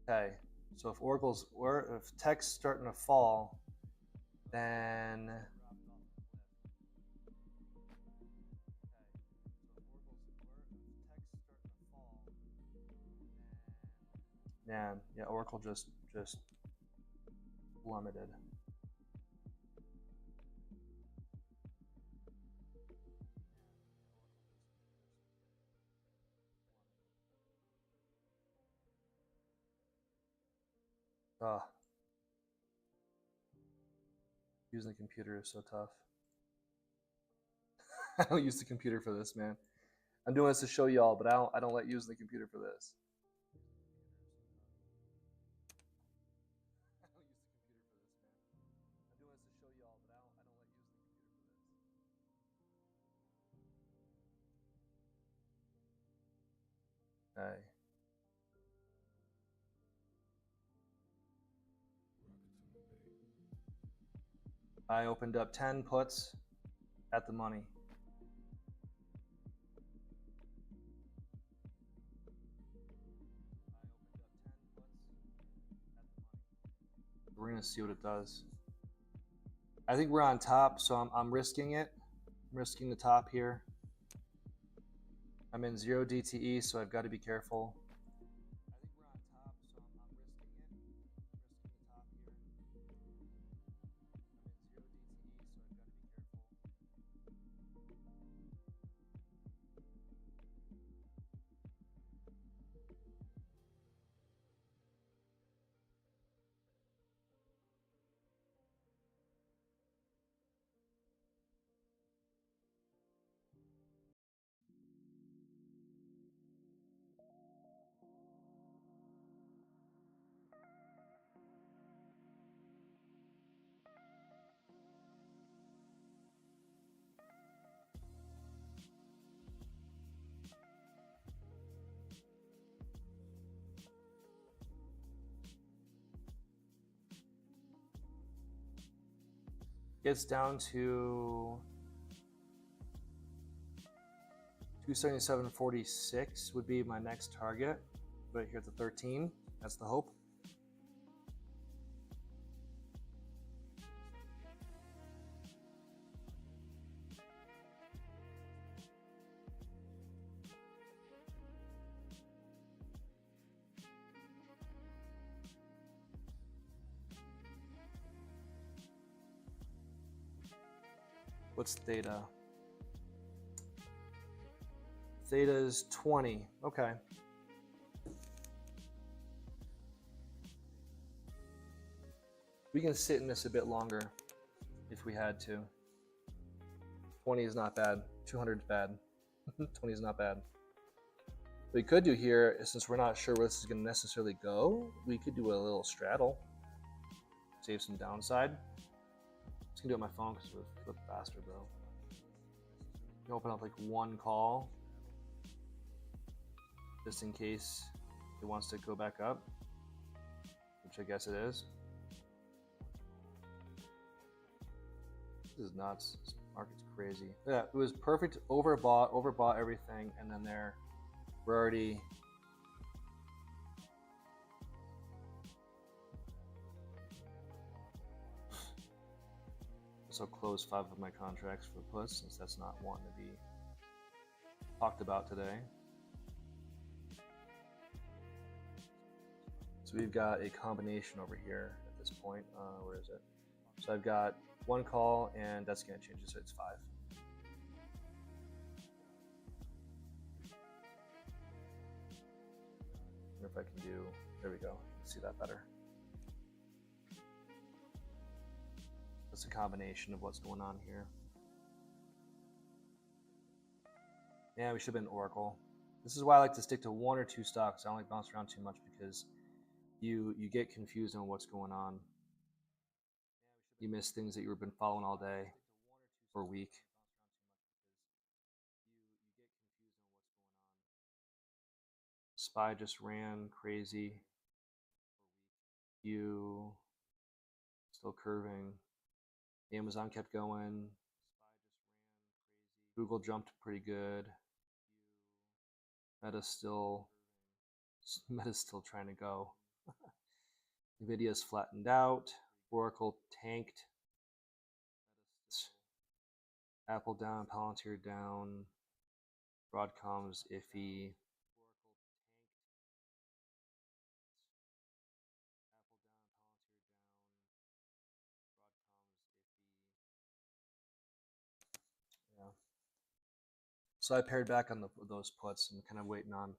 Okay, so if tech's starting to fall, then man, yeah, Oracle just plummeted. Using the computer is so tough. I don't use the computer for this, man. I'm doing this to show y'all, but I don't like using the computer for this. I don't use the computer for this, man. I'm doing this to show y'all, but I don't like using the computer for this. Okay. I opened up 10 puts at the money. We're gonna see what it does. I think we're on top, so I'm risking it. I'm risking the top here. I'm in 0 DTE, so I've got to be careful. Gets down to 277.46 would be my next target. Right here at the 13. That's the hope. What's theta? Theta is 20. Okay. We can sit in this a bit longer if we had to. 20 is not bad. 200 is bad. 20 is not bad. What we could do here, since we're not sure where this is going to necessarily go, we could do a little straddle. Save some downside. I'm just going to do it on my phone because it'll flip faster, bro. You can open up like one call, just in case it wants to go back up, which I guess it is. This is nuts. This market's crazy. Yeah, it was perfect. Overbought everything, and then we're already. So close 5 of my contracts for puts, since that's not one to be talked about today. So we've got a combination over here at this point. Where is it? So I've got one call, and that's going to change it, so it's 5. I wonder if I can do, there we go, see that better. That's a combination of what's going on here. Yeah, we should have been Oracle. This is why I like to stick to 1 or 2 stocks. I don't like bounce around too much because you get confused on what's going on. You miss things that you've been following all day or a week. SPY just ran crazy. You still curving. Amazon kept going. Google jumped pretty good. Meta's still trying to go. Nvidia's flattened out. Oracle tanked. Apple down. Palantir down. Broadcom's iffy. Yeah. So I paired back on those puts and kind of waiting on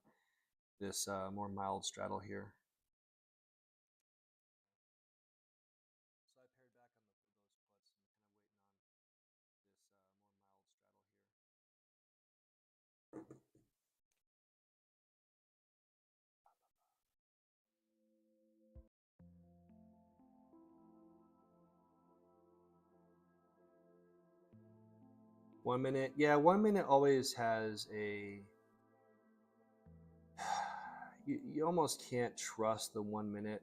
this more mild straddle here. 1 minute. Yeah, 1 minute always has a. You almost can't trust the 1 minute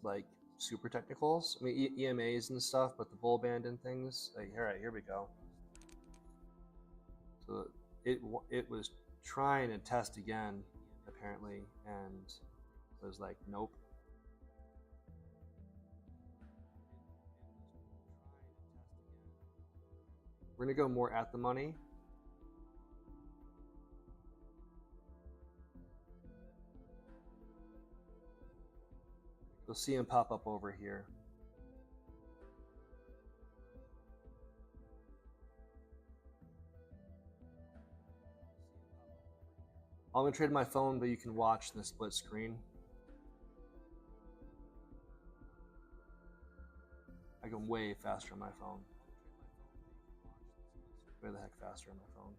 like super technicals. I mean EMAs and stuff, but the bull band and things. Like, all right, here we go. So it was trying to test again apparently, and was like, nope. We're gonna go more at the money. You'll see him pop up over here. I'm gonna trade my phone, but you can watch the split screen. I go way faster on my phone. Way the heck faster on my phone.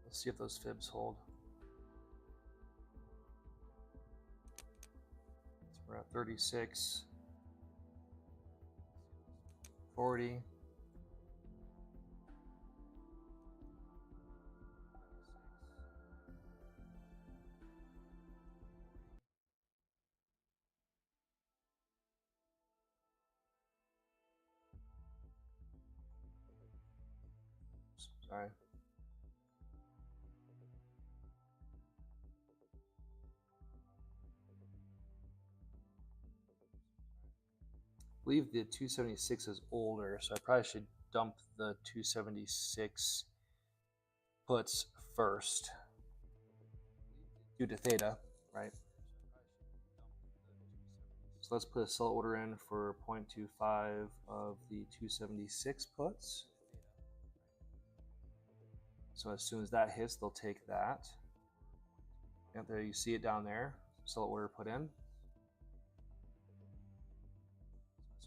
Let's see if those fibs hold. So we're at 36, 40. Sorry. I believe the 276 is older, so I probably should dump the 276 puts first due to theta, right? So let's put a sell order in for 0.25 of the 276 puts. So as soon as that hits, they'll take that. And there you see it down there, sell order put in.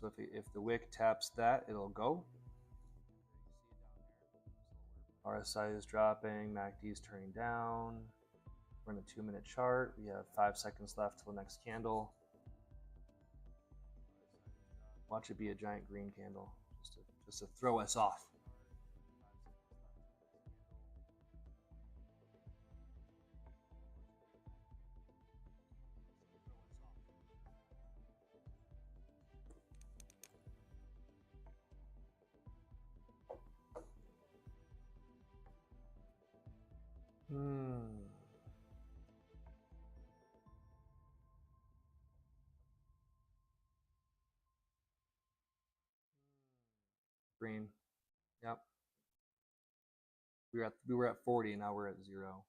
So if the wick taps that, it'll go. RSI is dropping, MACD is turning down. We're in a 2-minute chart. We have 5 seconds left till the next candle. Watch it be a giant green candle, just to throw us off. Green. Yep. We were at 40 and now we're at 0.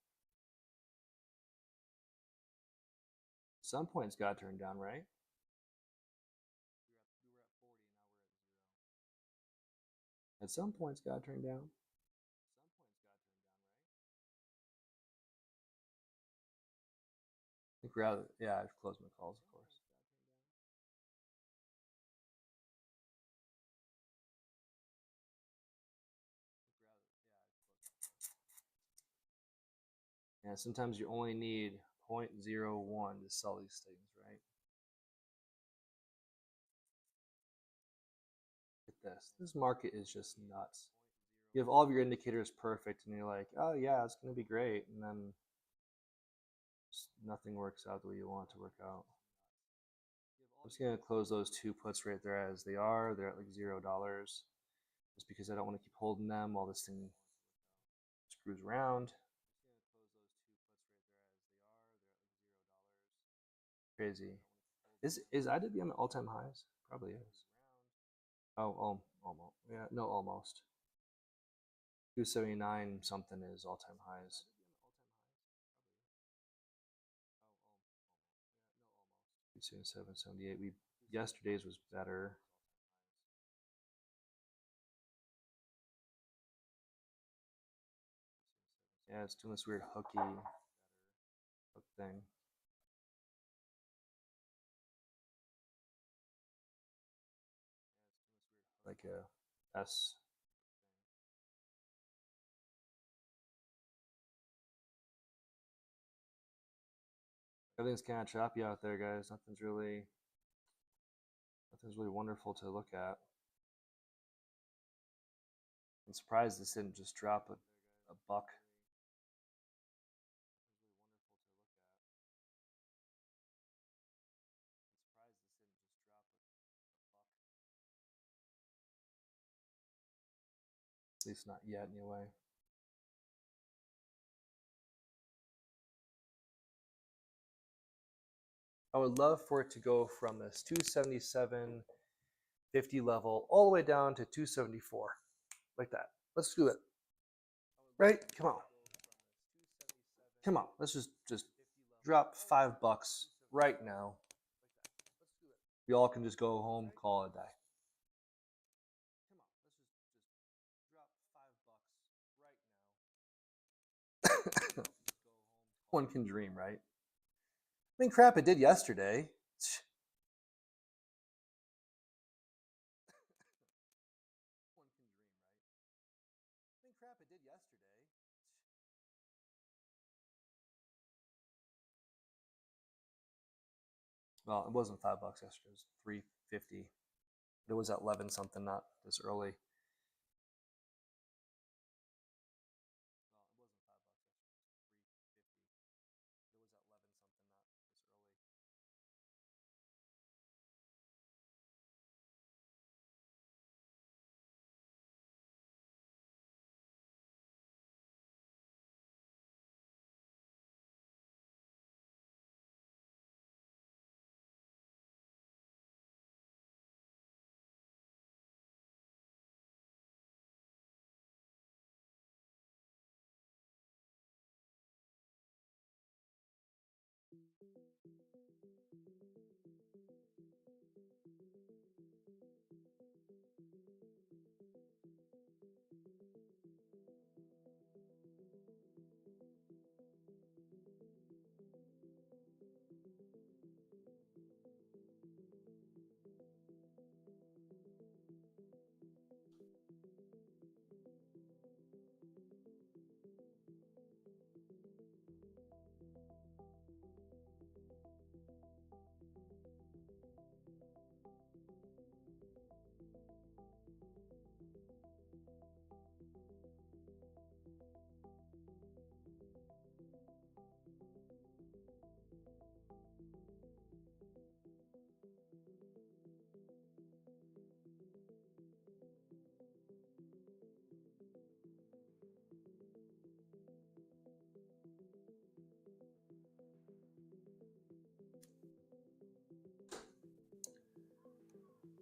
Some point it's got to turn down, right? At some point it's got to turn down. I think we're out. Yeah, I've closed my calls, of course. Yeah, sometimes you only need 0.01 to sell these things, right? Look at this. This market is just nuts. You have all of your indicators perfect, and you're like, oh yeah, it's going to be great, and then nothing works out the way you want it to work out. I'm just going to close those 2 puts right there as they are. They're at like $0, just because I don't want to keep holding them while this thing screws around. Crazy. Is IWM at all-time highs? Probably is. Oh, almost. Yeah, no, almost. 279 something is all-time highs. 277, 78. Yesterday's was better. Yeah, it's doing this weird hook thing. Like a S. Everything's kind of choppy out there, guys. Nothing's really wonderful to look at. I'm surprised this didn't just drop a buck. At least not yet, anyway. I would love for it to go from this 277.50 level all the way down to 274, like that. Let's do it. Right? Come on. Come on. Let's just drop $5 right now. We all can just go home, call it a day. One can dream, right? I mean, crap, it did yesterday. Well, it wasn't $5 yesterday. It was $3.50. It was at 11 something, not this early.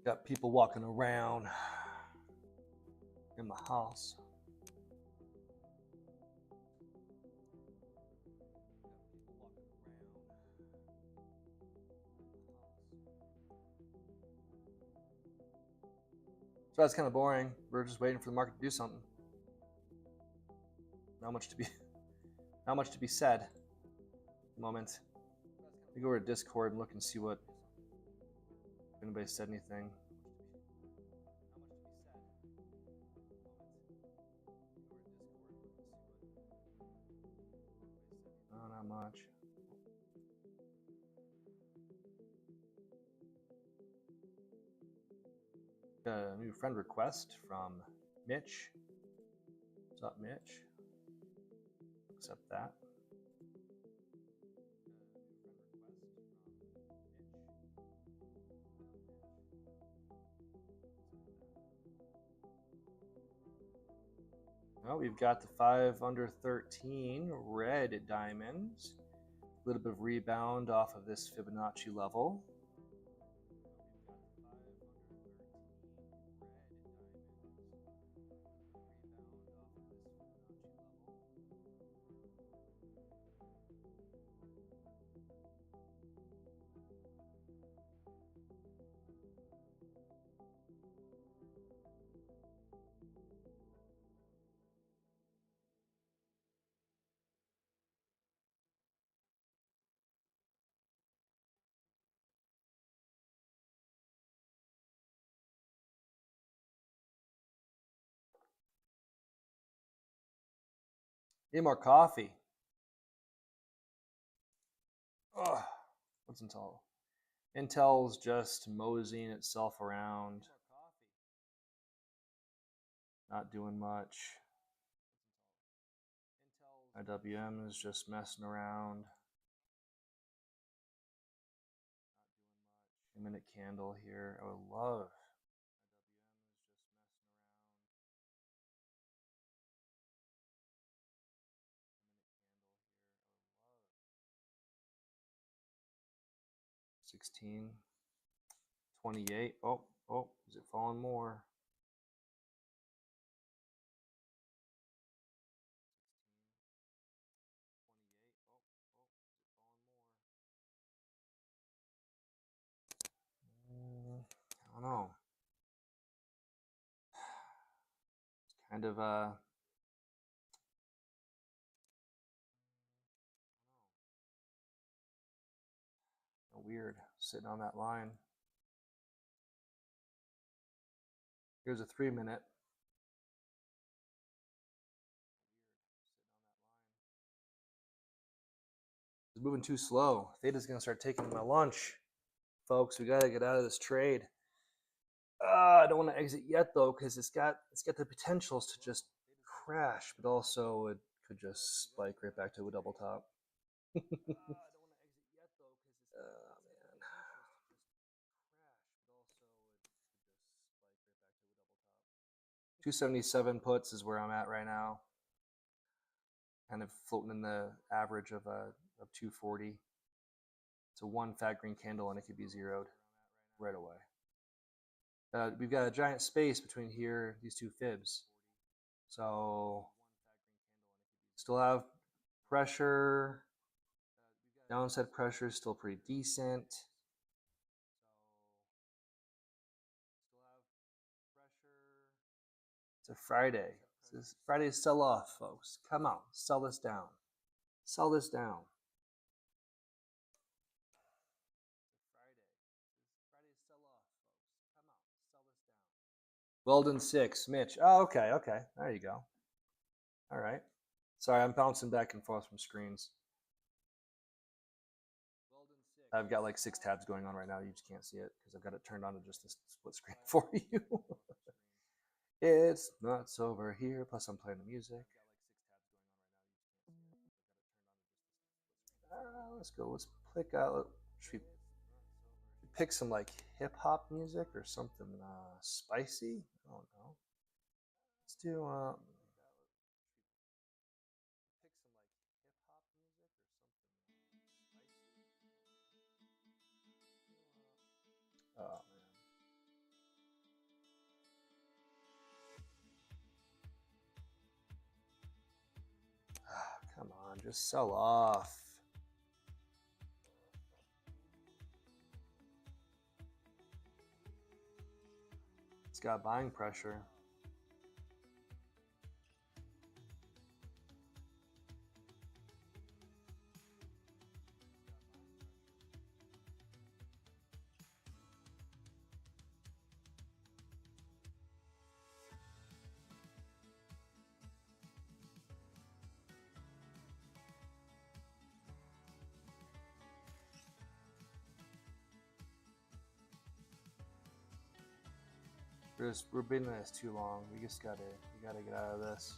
Got people walking around in my house. So that's kind of boring. We're just waiting for the market to do something. Not much to be said. At the moment. Let me go over to Discord and look and see what if anybody said anything. No, not much. Got a new friend request from Mitch. What's up, Mitch? Accept that. Well, we've got the 5 under 13 red diamonds. A little bit of rebound off of this Fibonacci level. Need more coffee. Ugh. What's Intel? Intel's just moseying itself around. Not doing much. IWM is just messing around. 2-minute candle here. I would love. $16, $28. Oh, is it falling more? I don't know. It's kind of weird sitting on that line. Here's a 3-minute. It's moving too slow. Theta's gonna start taking my lunch, folks. We gotta get out of this trade. I don't want to exit yet though, because it's got the potentials to just crash, but also it could just spike right back to a double top. Man. 277 puts is where I'm at right now. Kind of floating in the average of 240. It's a 1 fat green candle and it could be zeroed right away. We've got a giant space between here, these two fibs. So still have pressure. Downside pressure is still pretty decent. It's a Friday. It's Friday's sell off, folks. Come on, sell this down. Sell this down. Weldon 6, Mitch. Oh, okay. There you go. All right. Sorry, I'm bouncing back and forth from screens. I've got like 6 tabs going on right now. You just can't see it because I've got it turned on to just a split screen for you. It's nuts over here. Plus, I'm playing the music. Let's go. Let's pick out. Should we pick some like hip hop music or something spicy? I don't know. Let's do. Oh man. Come on, just sell off. It's got buying pressure. We're being this too long. We gotta get out of this.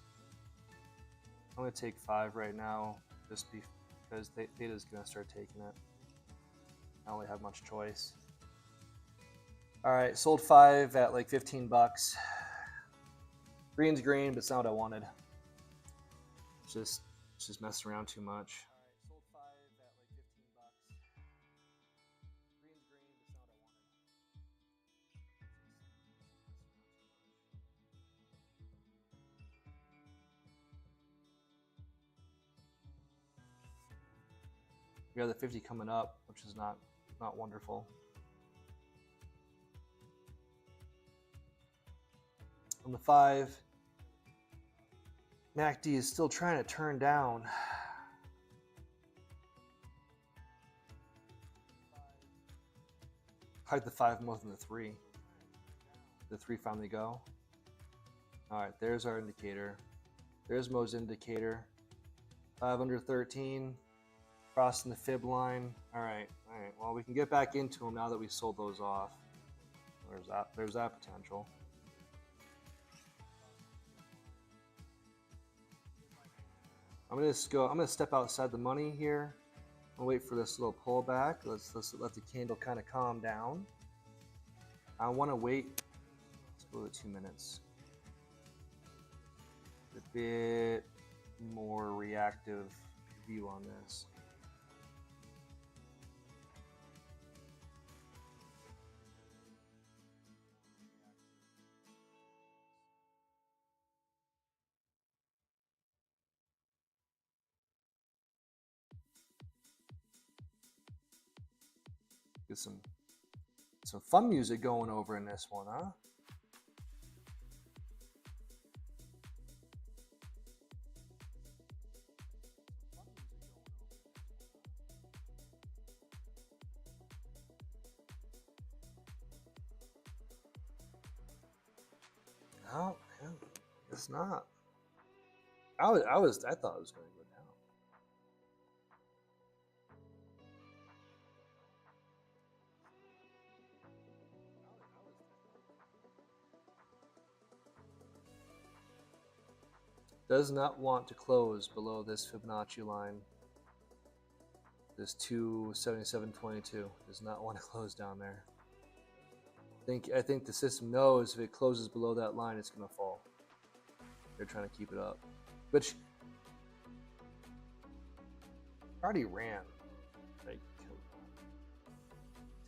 I'm gonna take 5 right now, just because Theta's gonna start taking it. I don't really have much choice. All right, sold 5 at like $15. Green's green, but it's not what I wanted. It's just messing around too much. We have the 50 coming up, which is not wonderful. On the 5, MACD is still trying to turn down. I like the 5 more than the 3. The 3 finally go. All right, there's our indicator. There's Mo's indicator. 5 under 13, crossing the fib line. All right. Well, we can get back into them now that we sold those off. There's that potential. I'm gonna step outside the money here. I'll wait for this little pullback. Let's let the candle kind of calm down. I want to wait. Let's go to 2 minutes. A bit more reactive view on this. Get some fun music going over in this one, huh? No, it's not. I thought it was going to go down. Does not want to close below this Fibonacci line. This 277.22 does not want to close down there. I think the system knows if it closes below that line, it's going to fall. They're trying to keep it up, which already ran. Like,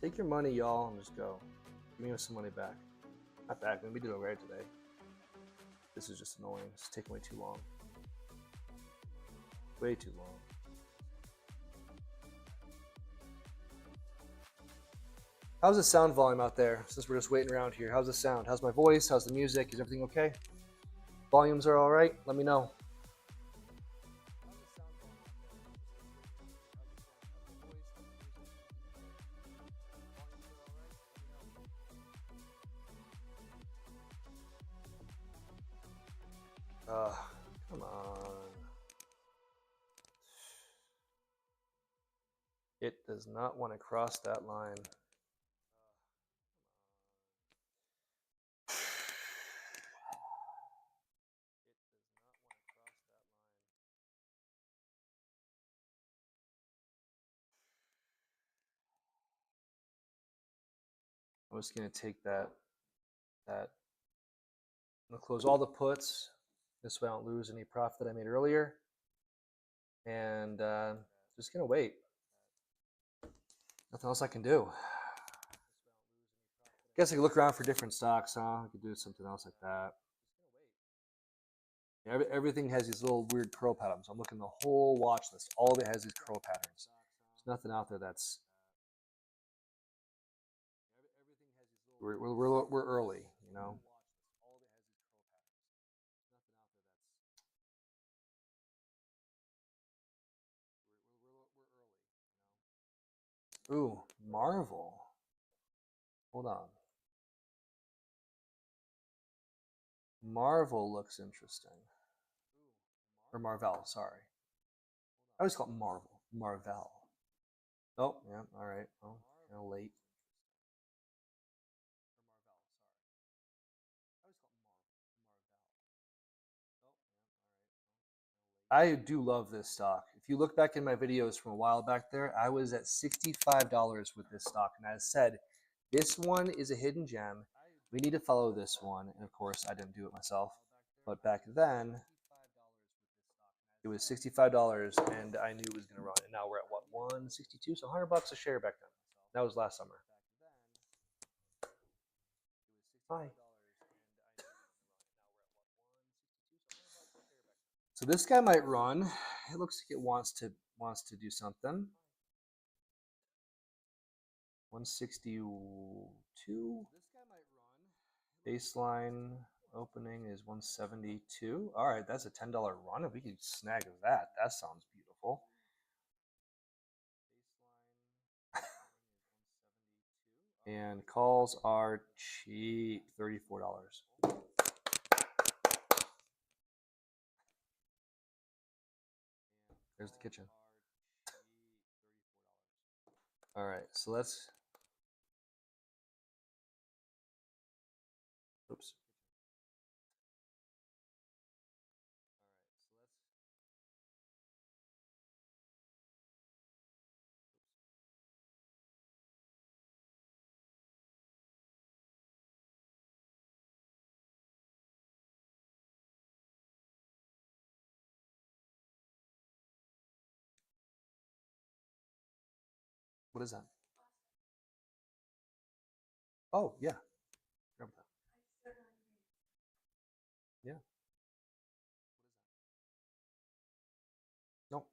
take your money, y'all, and just go. Give me some money back. Not back. We did alright today. This is just annoying. It's taking way too long. Way too long. How's the sound volume out there? Since we're just waiting around here, how's the sound? How's my voice? How's the music? Is everything okay? Volumes are all right? Let me know. Come on. It does not want to cross that line. I'm just going to take that. I'm going to close all the puts. This way I don't lose any profit that I made earlier. And just going to wait. Nothing else I can do. Guess I could look around for different stocks, huh? I could do something else like that. Everything has these little weird curl patterns. I'm looking at the whole watch list. All of it has these curl patterns. There's nothing out there that's... We're early, you know? Ooh, Marvel. Hold on. Marvel looks interesting. Or Marvel, sorry. I always call it Marvel. Marvel. Oh, yeah, all right. Well, kind of late. I do love this stock. If you look back in my videos from a while back there, I was at $65 with this stock. And as I said, this one is a hidden gem. We need to follow this one. And of course, I didn't do it myself. But back then, it was $65 and I knew it was going to run. And now we're at what, 162? So $100 a share back then. That was last summer. Hi. So this guy might run. It looks like it wants to do something. 162. Baseline opening is 172. All right, that's a $10 run. If we could snag that, that sounds beautiful. And calls are cheap, $34. There's the kitchen. All right, so let's. Oops. What is that? Oh, yeah. Grab that. Yeah. Nope.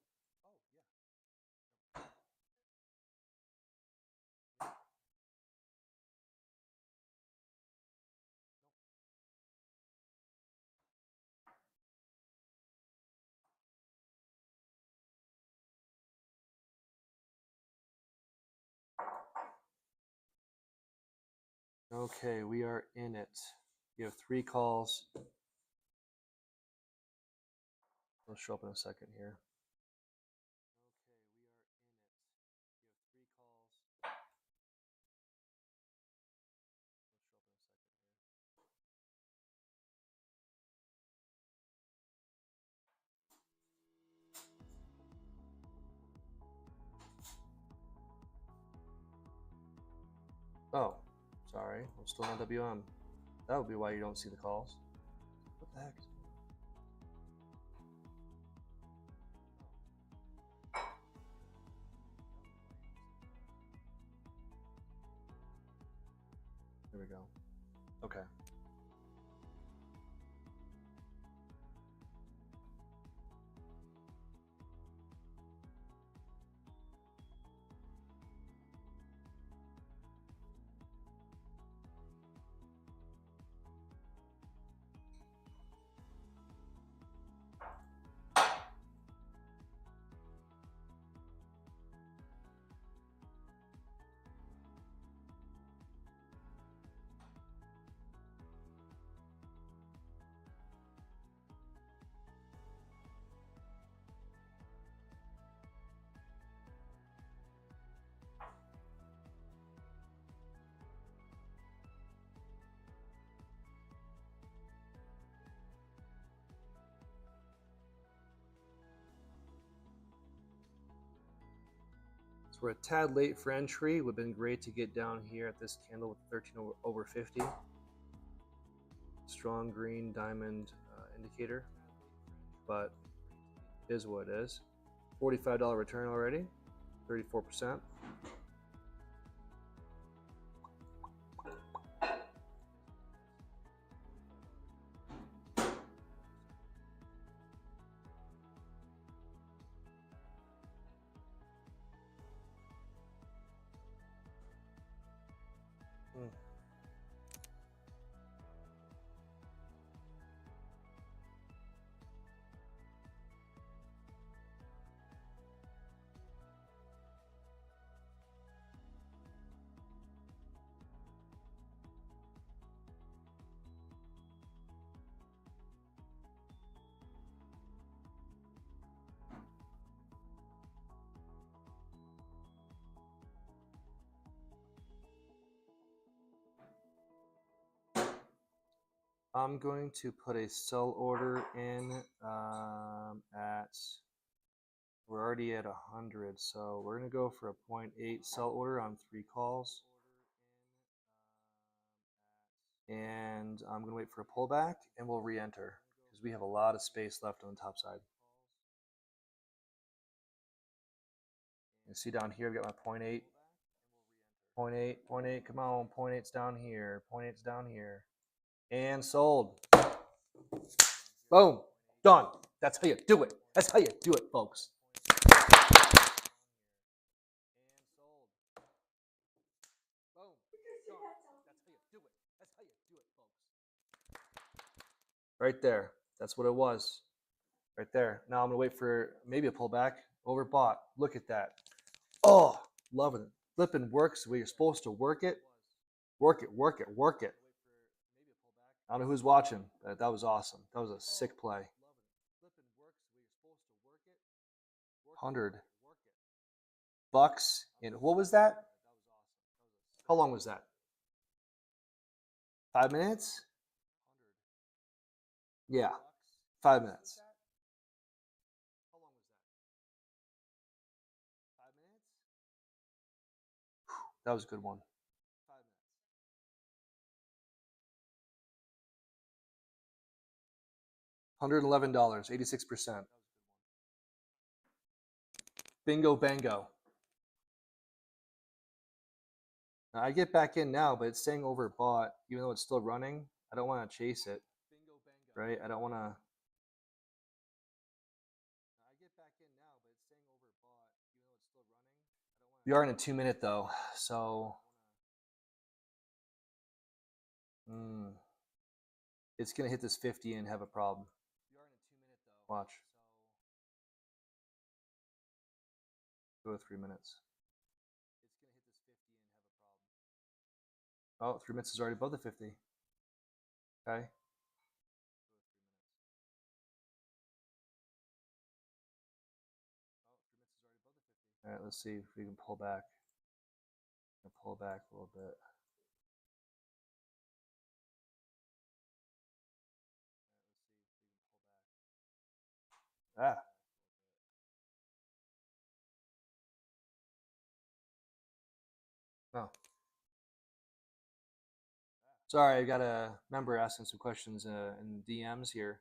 Okay, we are in it. You have 3 calls. They'll show up in a second here. Oh, sorry. I'm still on WM. That would be why you don't see the calls. What the heck? There we go. Okay. So we're a tad late for entry. Would have been great to get down here at this candle with 13 over 50. Strong green diamond indicator, but is what it is. $45 return already, 34%. I'm going to put a sell order in at, we're already at 100, so we're going to go for a 0.8 sell order on 3 calls. And I'm going to wait for a pullback and we'll re-enter because we have a lot of space left on the top side. You see down here, I've got my 0.8, 0.8, 0.8, come on, 0.8's down here, 0.8's down here. And sold. Boom, done. That's how you do it. That's how you do it, folks. Right there. That's what it was. Right there. Now I'm going to wait for maybe a pullback. Overbought. Look at that. Oh, loving it. Flipping works the way you're supposed to work it. Work it, work it, work it. I don't know who's watching, but that was awesome. That was a sick play. $100 in, what was that? How long was that? 5 minutes? Yeah, 5 minutes. That was a good one. $111, 86%. Bingo bango. Now, I get back in now, but it's saying overbought, even though it's still running. I don't want to chase it, right? I don't want to. We are in a 2 minute though, so it's gonna hit this 50 and have a problem. Watch. Go to 3 minutes. Oh, 3 minutes is already above the 50. Okay. All right, let's see if we can pull back. Pull back a little bit. Ah. Oh. Sorry, I got a member asking some questions in DMs here.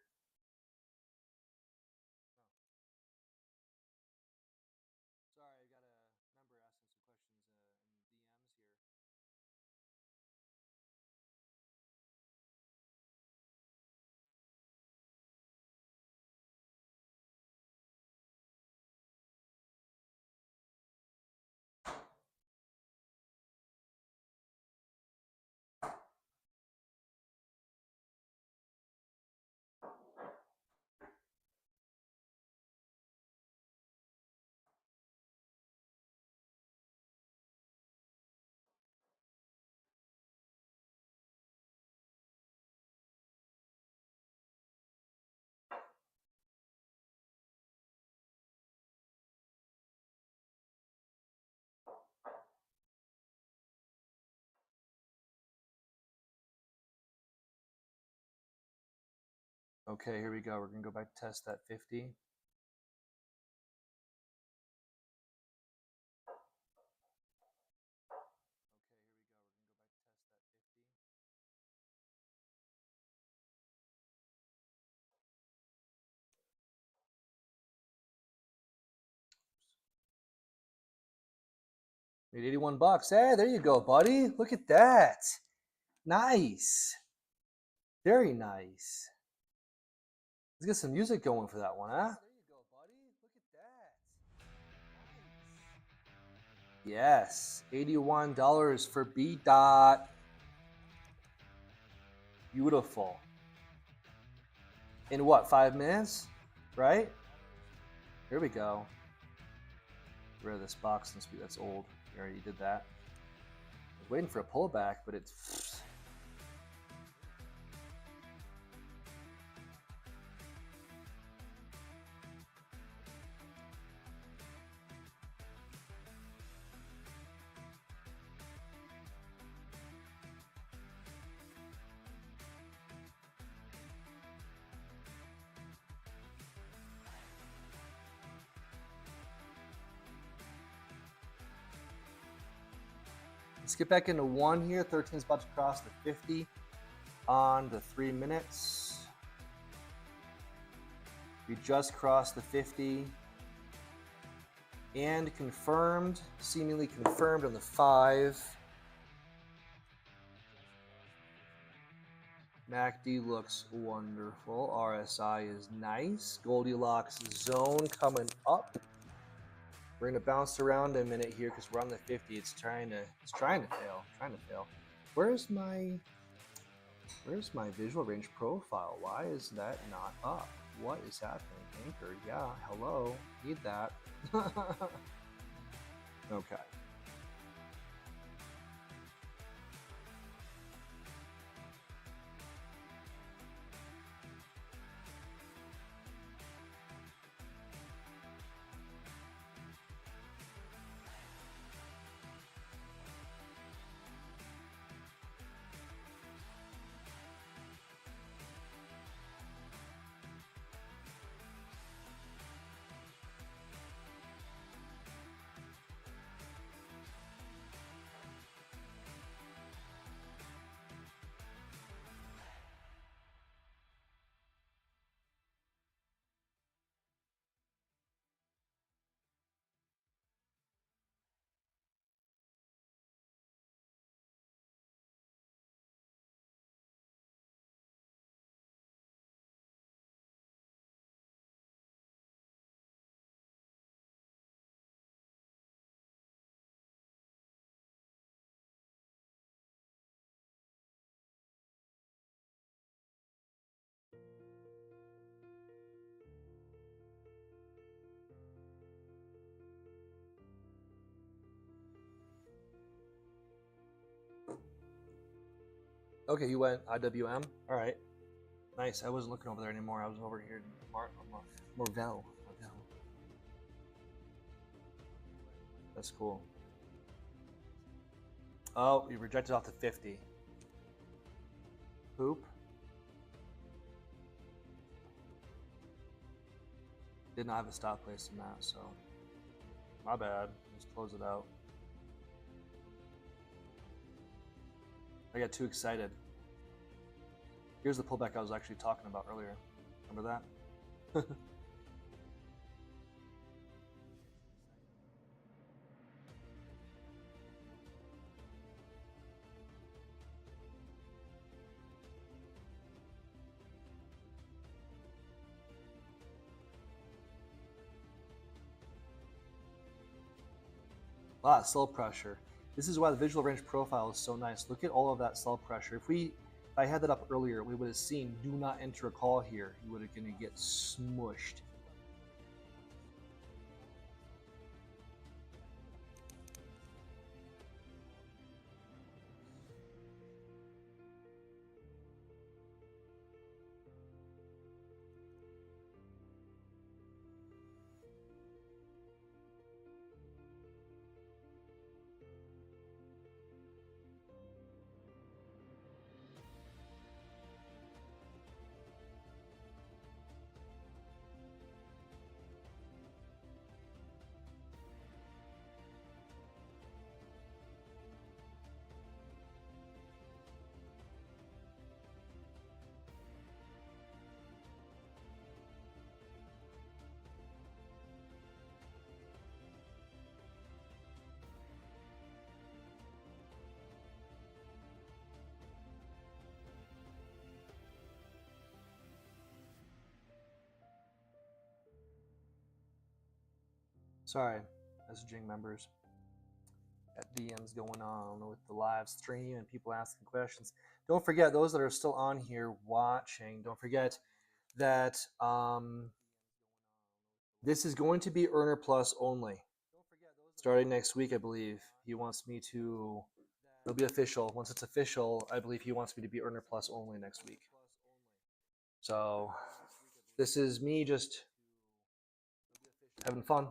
Okay, here we go. We're gonna go back to test that 50. Made $81. Hey, there you go, buddy. Look at that. Nice. Very nice. Let's get some music going for that one, huh? Yes, $81 for B dot. Beautiful. In what, 5 minutes? Right? Here we go. Get rid of this box and speed. That's old. We already did that. I was waiting for a pullback, but it's. Let's get back into one here. 13 is about to cross the 50 on the 3 minutes. We just crossed the 50 and confirmed, seemingly confirmed on the 5. MACD looks wonderful. RSI is nice. Goldilocks zone coming up. We're gonna bounce around a minute here because we're on the 50. It's trying to fail. Where's my visual range profile? Why is that not up? What is happening? Anchor, yeah, hello, need that. Okay. Okay, you went IWM. All right, nice. I wasn't looking over there anymore. I was over here in Morvel. That's cool. Oh, you rejected off the 50. Poop. Did not have a stop place in that, so my bad. Just close it out. I got too excited. Here's the pullback I was actually talking about earlier. Remember that? Sell pressure. This is why the visual range profile is so nice. Look at all of that sell pressure. If I had that up earlier, we would have seen do not enter a call here. You would have gonna get smushed. Sorry, messaging members. Got DMs going on with the live stream and people asking questions. Don't forget, those that are still on here watching, don't forget that this is going to be Earner Plus only. Starting next week, I believe. He wants me to, it'll be official. Once it's official, I believe he wants me to be Earner Plus only next week. So this is me just having fun,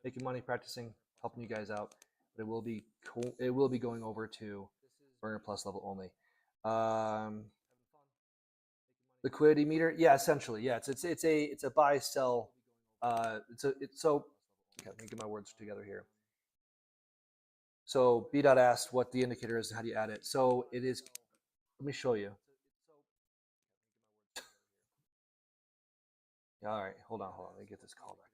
making money, practicing, helping you guys out. But it will be cool. It will be going over to Earner Plus level only. Liquidity meter, yeah, essentially, yeah. It's a buy sell. So okay, let me get my words together here. So B dot asked what the indicator is and how do you add it. So it is. Let me show you. Yeah, all right, hold on. Let me get this call back.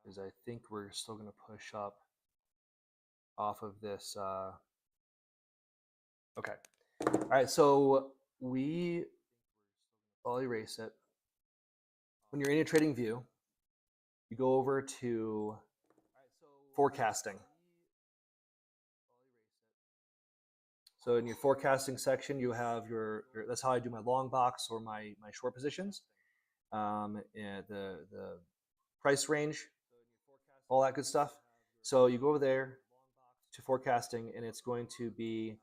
Because I think we're still going to push up off of this. Okay. All right. So I'll erase it. When you're in a trading view, you go over to forecasting. So in your forecasting section, you have that's how I do my long box or my short positions, and the price range, all that good stuff. So you go over there to forecasting, and it's going to be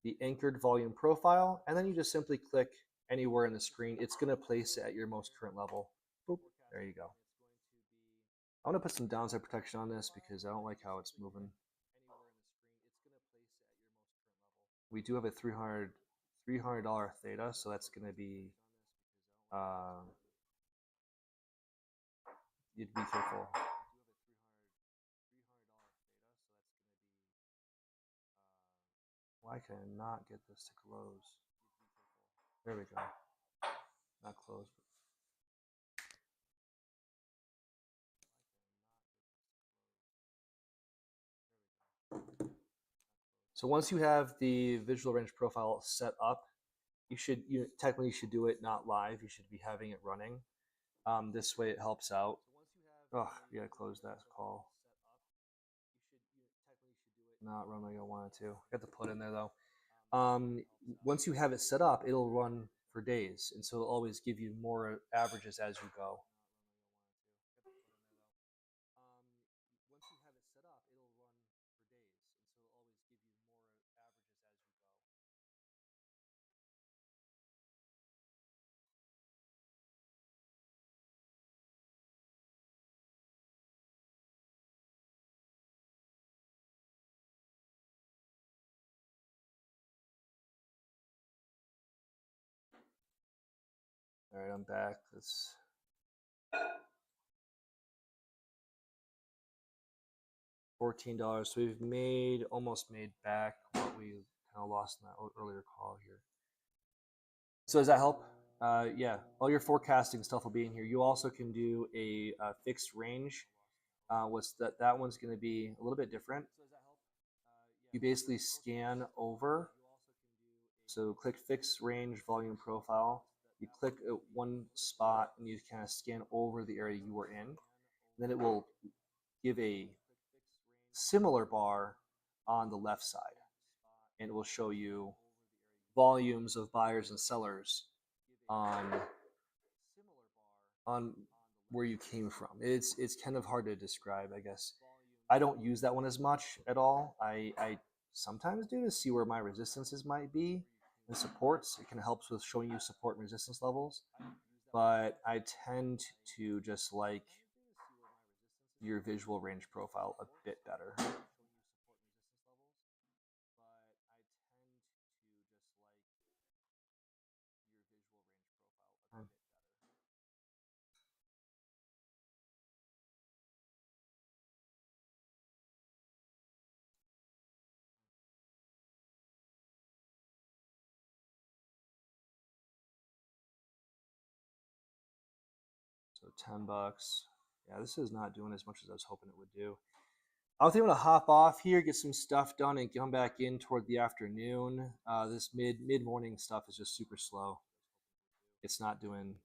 the anchored volume profile, and then you just simply click anywhere in the screen. It's going to place it at your most current level. Boop, there you go. I want to put some downside protection on this because I don't like how it's moving. We do have a $300 theta, so that's going to be you'd be careful. Why can I not get this to close? There we go. Not close. So once you have the visual range profile set up, you technically should do it not live. You should be having it running. This way it helps out. Oh, you gotta close that call. Not run like I wanted to. Got the put in there though. Once you have it set up, it'll run for days, and so it'll always give you more averages as you go. All right, I'm back. Let's. $14. So we've almost made back what we kind of lost in that earlier call here. So does that help? Yeah, all your forecasting stuff will be in here. You also can do a fixed range. What's that? That one's going to be a little bit different. You basically scan over. So click fixed range volume profile. You click at one spot and you kind of scan over the area you were in. Then it will give a similar bar on the left side, and it will show you volumes of buyers and sellers on where you came from. It's kind of hard to describe, I guess. I don't use that one as much at all. I sometimes do to see where my resistances might be and supports. It kind of helps with showing you support and resistance levels. But I tend to just like your visual range profile a bit better. So $10. Yeah, this is not doing as much as I was hoping it would do. I think I'm gonna hop off here, get some stuff done, and come back in toward the afternoon. This mid morning stuff is just super slow. It's not doing.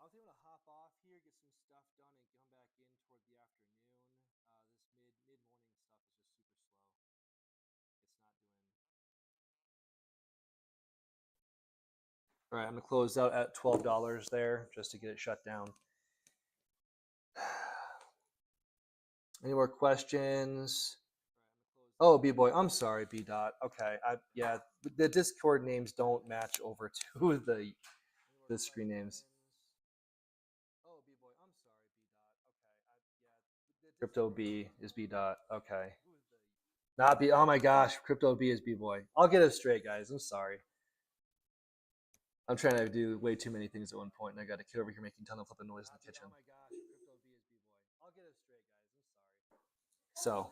All right, I'm gonna close out at $12 there just to get it shut down. Any more questions? Oh, B boy, I'm sorry, B dot. Okay, yeah, the Discord names don't match over to the screen names. Crypto B is B dot. Okay, not B. Oh my gosh, Crypto B is B boy. I'll get it straight, guys. I'm sorry. I'm trying to do way too many things at one point, and I got a kid over here making a ton of flipping noise in the kitchen. So,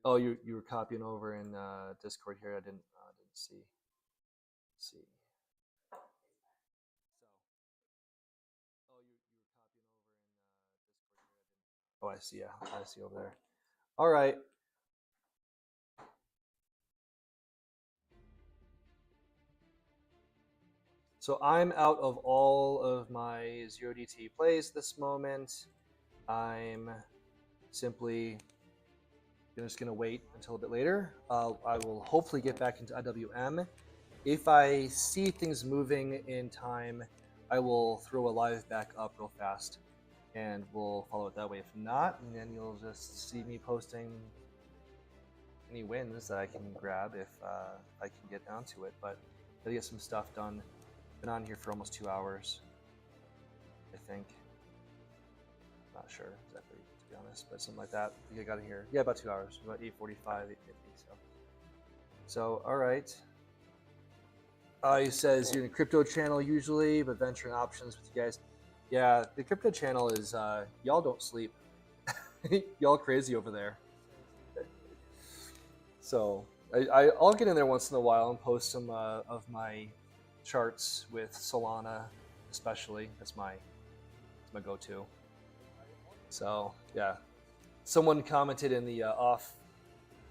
oh, you were copying over in Discord here. I didn't see. Let's see. Oh, I see. Yeah, I see over there. All right. So I'm out of all of my 0DT plays this moment. I'm simply just going to wait until a bit later. I will hopefully get back into IWM. If I see things moving in time, I will throw a live back up real fast, and we'll follow it that way. If not, and then you'll just see me posting any wins that I can grab if I can get down to it. But I gotta get some stuff done. Been on here for almost 2 hours, I think. Not sure exactly, to be honest, but something like that. I think I got in here. Yeah, about 2 hours, about 8:45, 8:50. So all right. He says you're in a crypto channel usually, but venturing options with you guys. Yeah, the crypto channel is y'all don't sleep. Y'all crazy over there. So I'll get in there once in a while and post some of my charts with Solana, especially. That's my go-to. So yeah, someone commented in the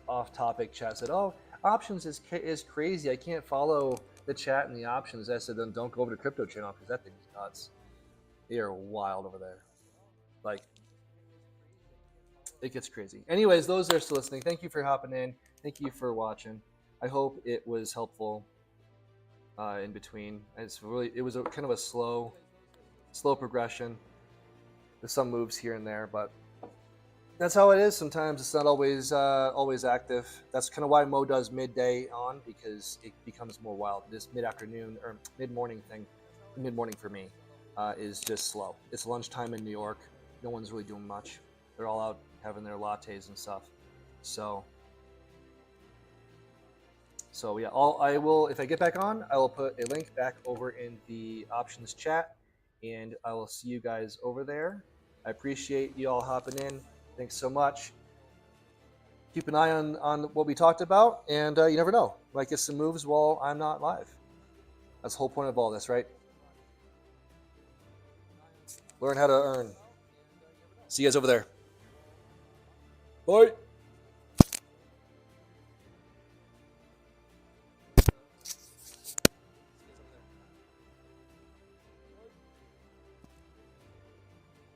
off-topic chat, said, "Oh, options is crazy. I can't follow the chat and the options." I said, "Then don't go over to crypto channel because that thing's nuts. They are wild over there. Like, it gets crazy." Anyways, those that are still listening, thank you for hopping in. Thank you for watching. I hope it was helpful in between. It was kind of a slow progression. There's some moves here and there, but that's how it is. Sometimes it's not always active. That's kind of why Mo does midday on, because it becomes more wild. This mid-afternoon or mid-morning thing, mid-morning for me, is just slow. It's lunchtime in New York. No one's really doing much. They're all out having their lattes and stuff. So yeah, I will, if I get back on, I will put a link back over in the options chat. and I will see you guys over there. I appreciate you all hopping in. Thanks so much. Keep an eye on what we talked about, and you never know. Might get some moves while I'm not live. That's the whole point of all this, right? Learn how to earn. See you guys over there. Bye.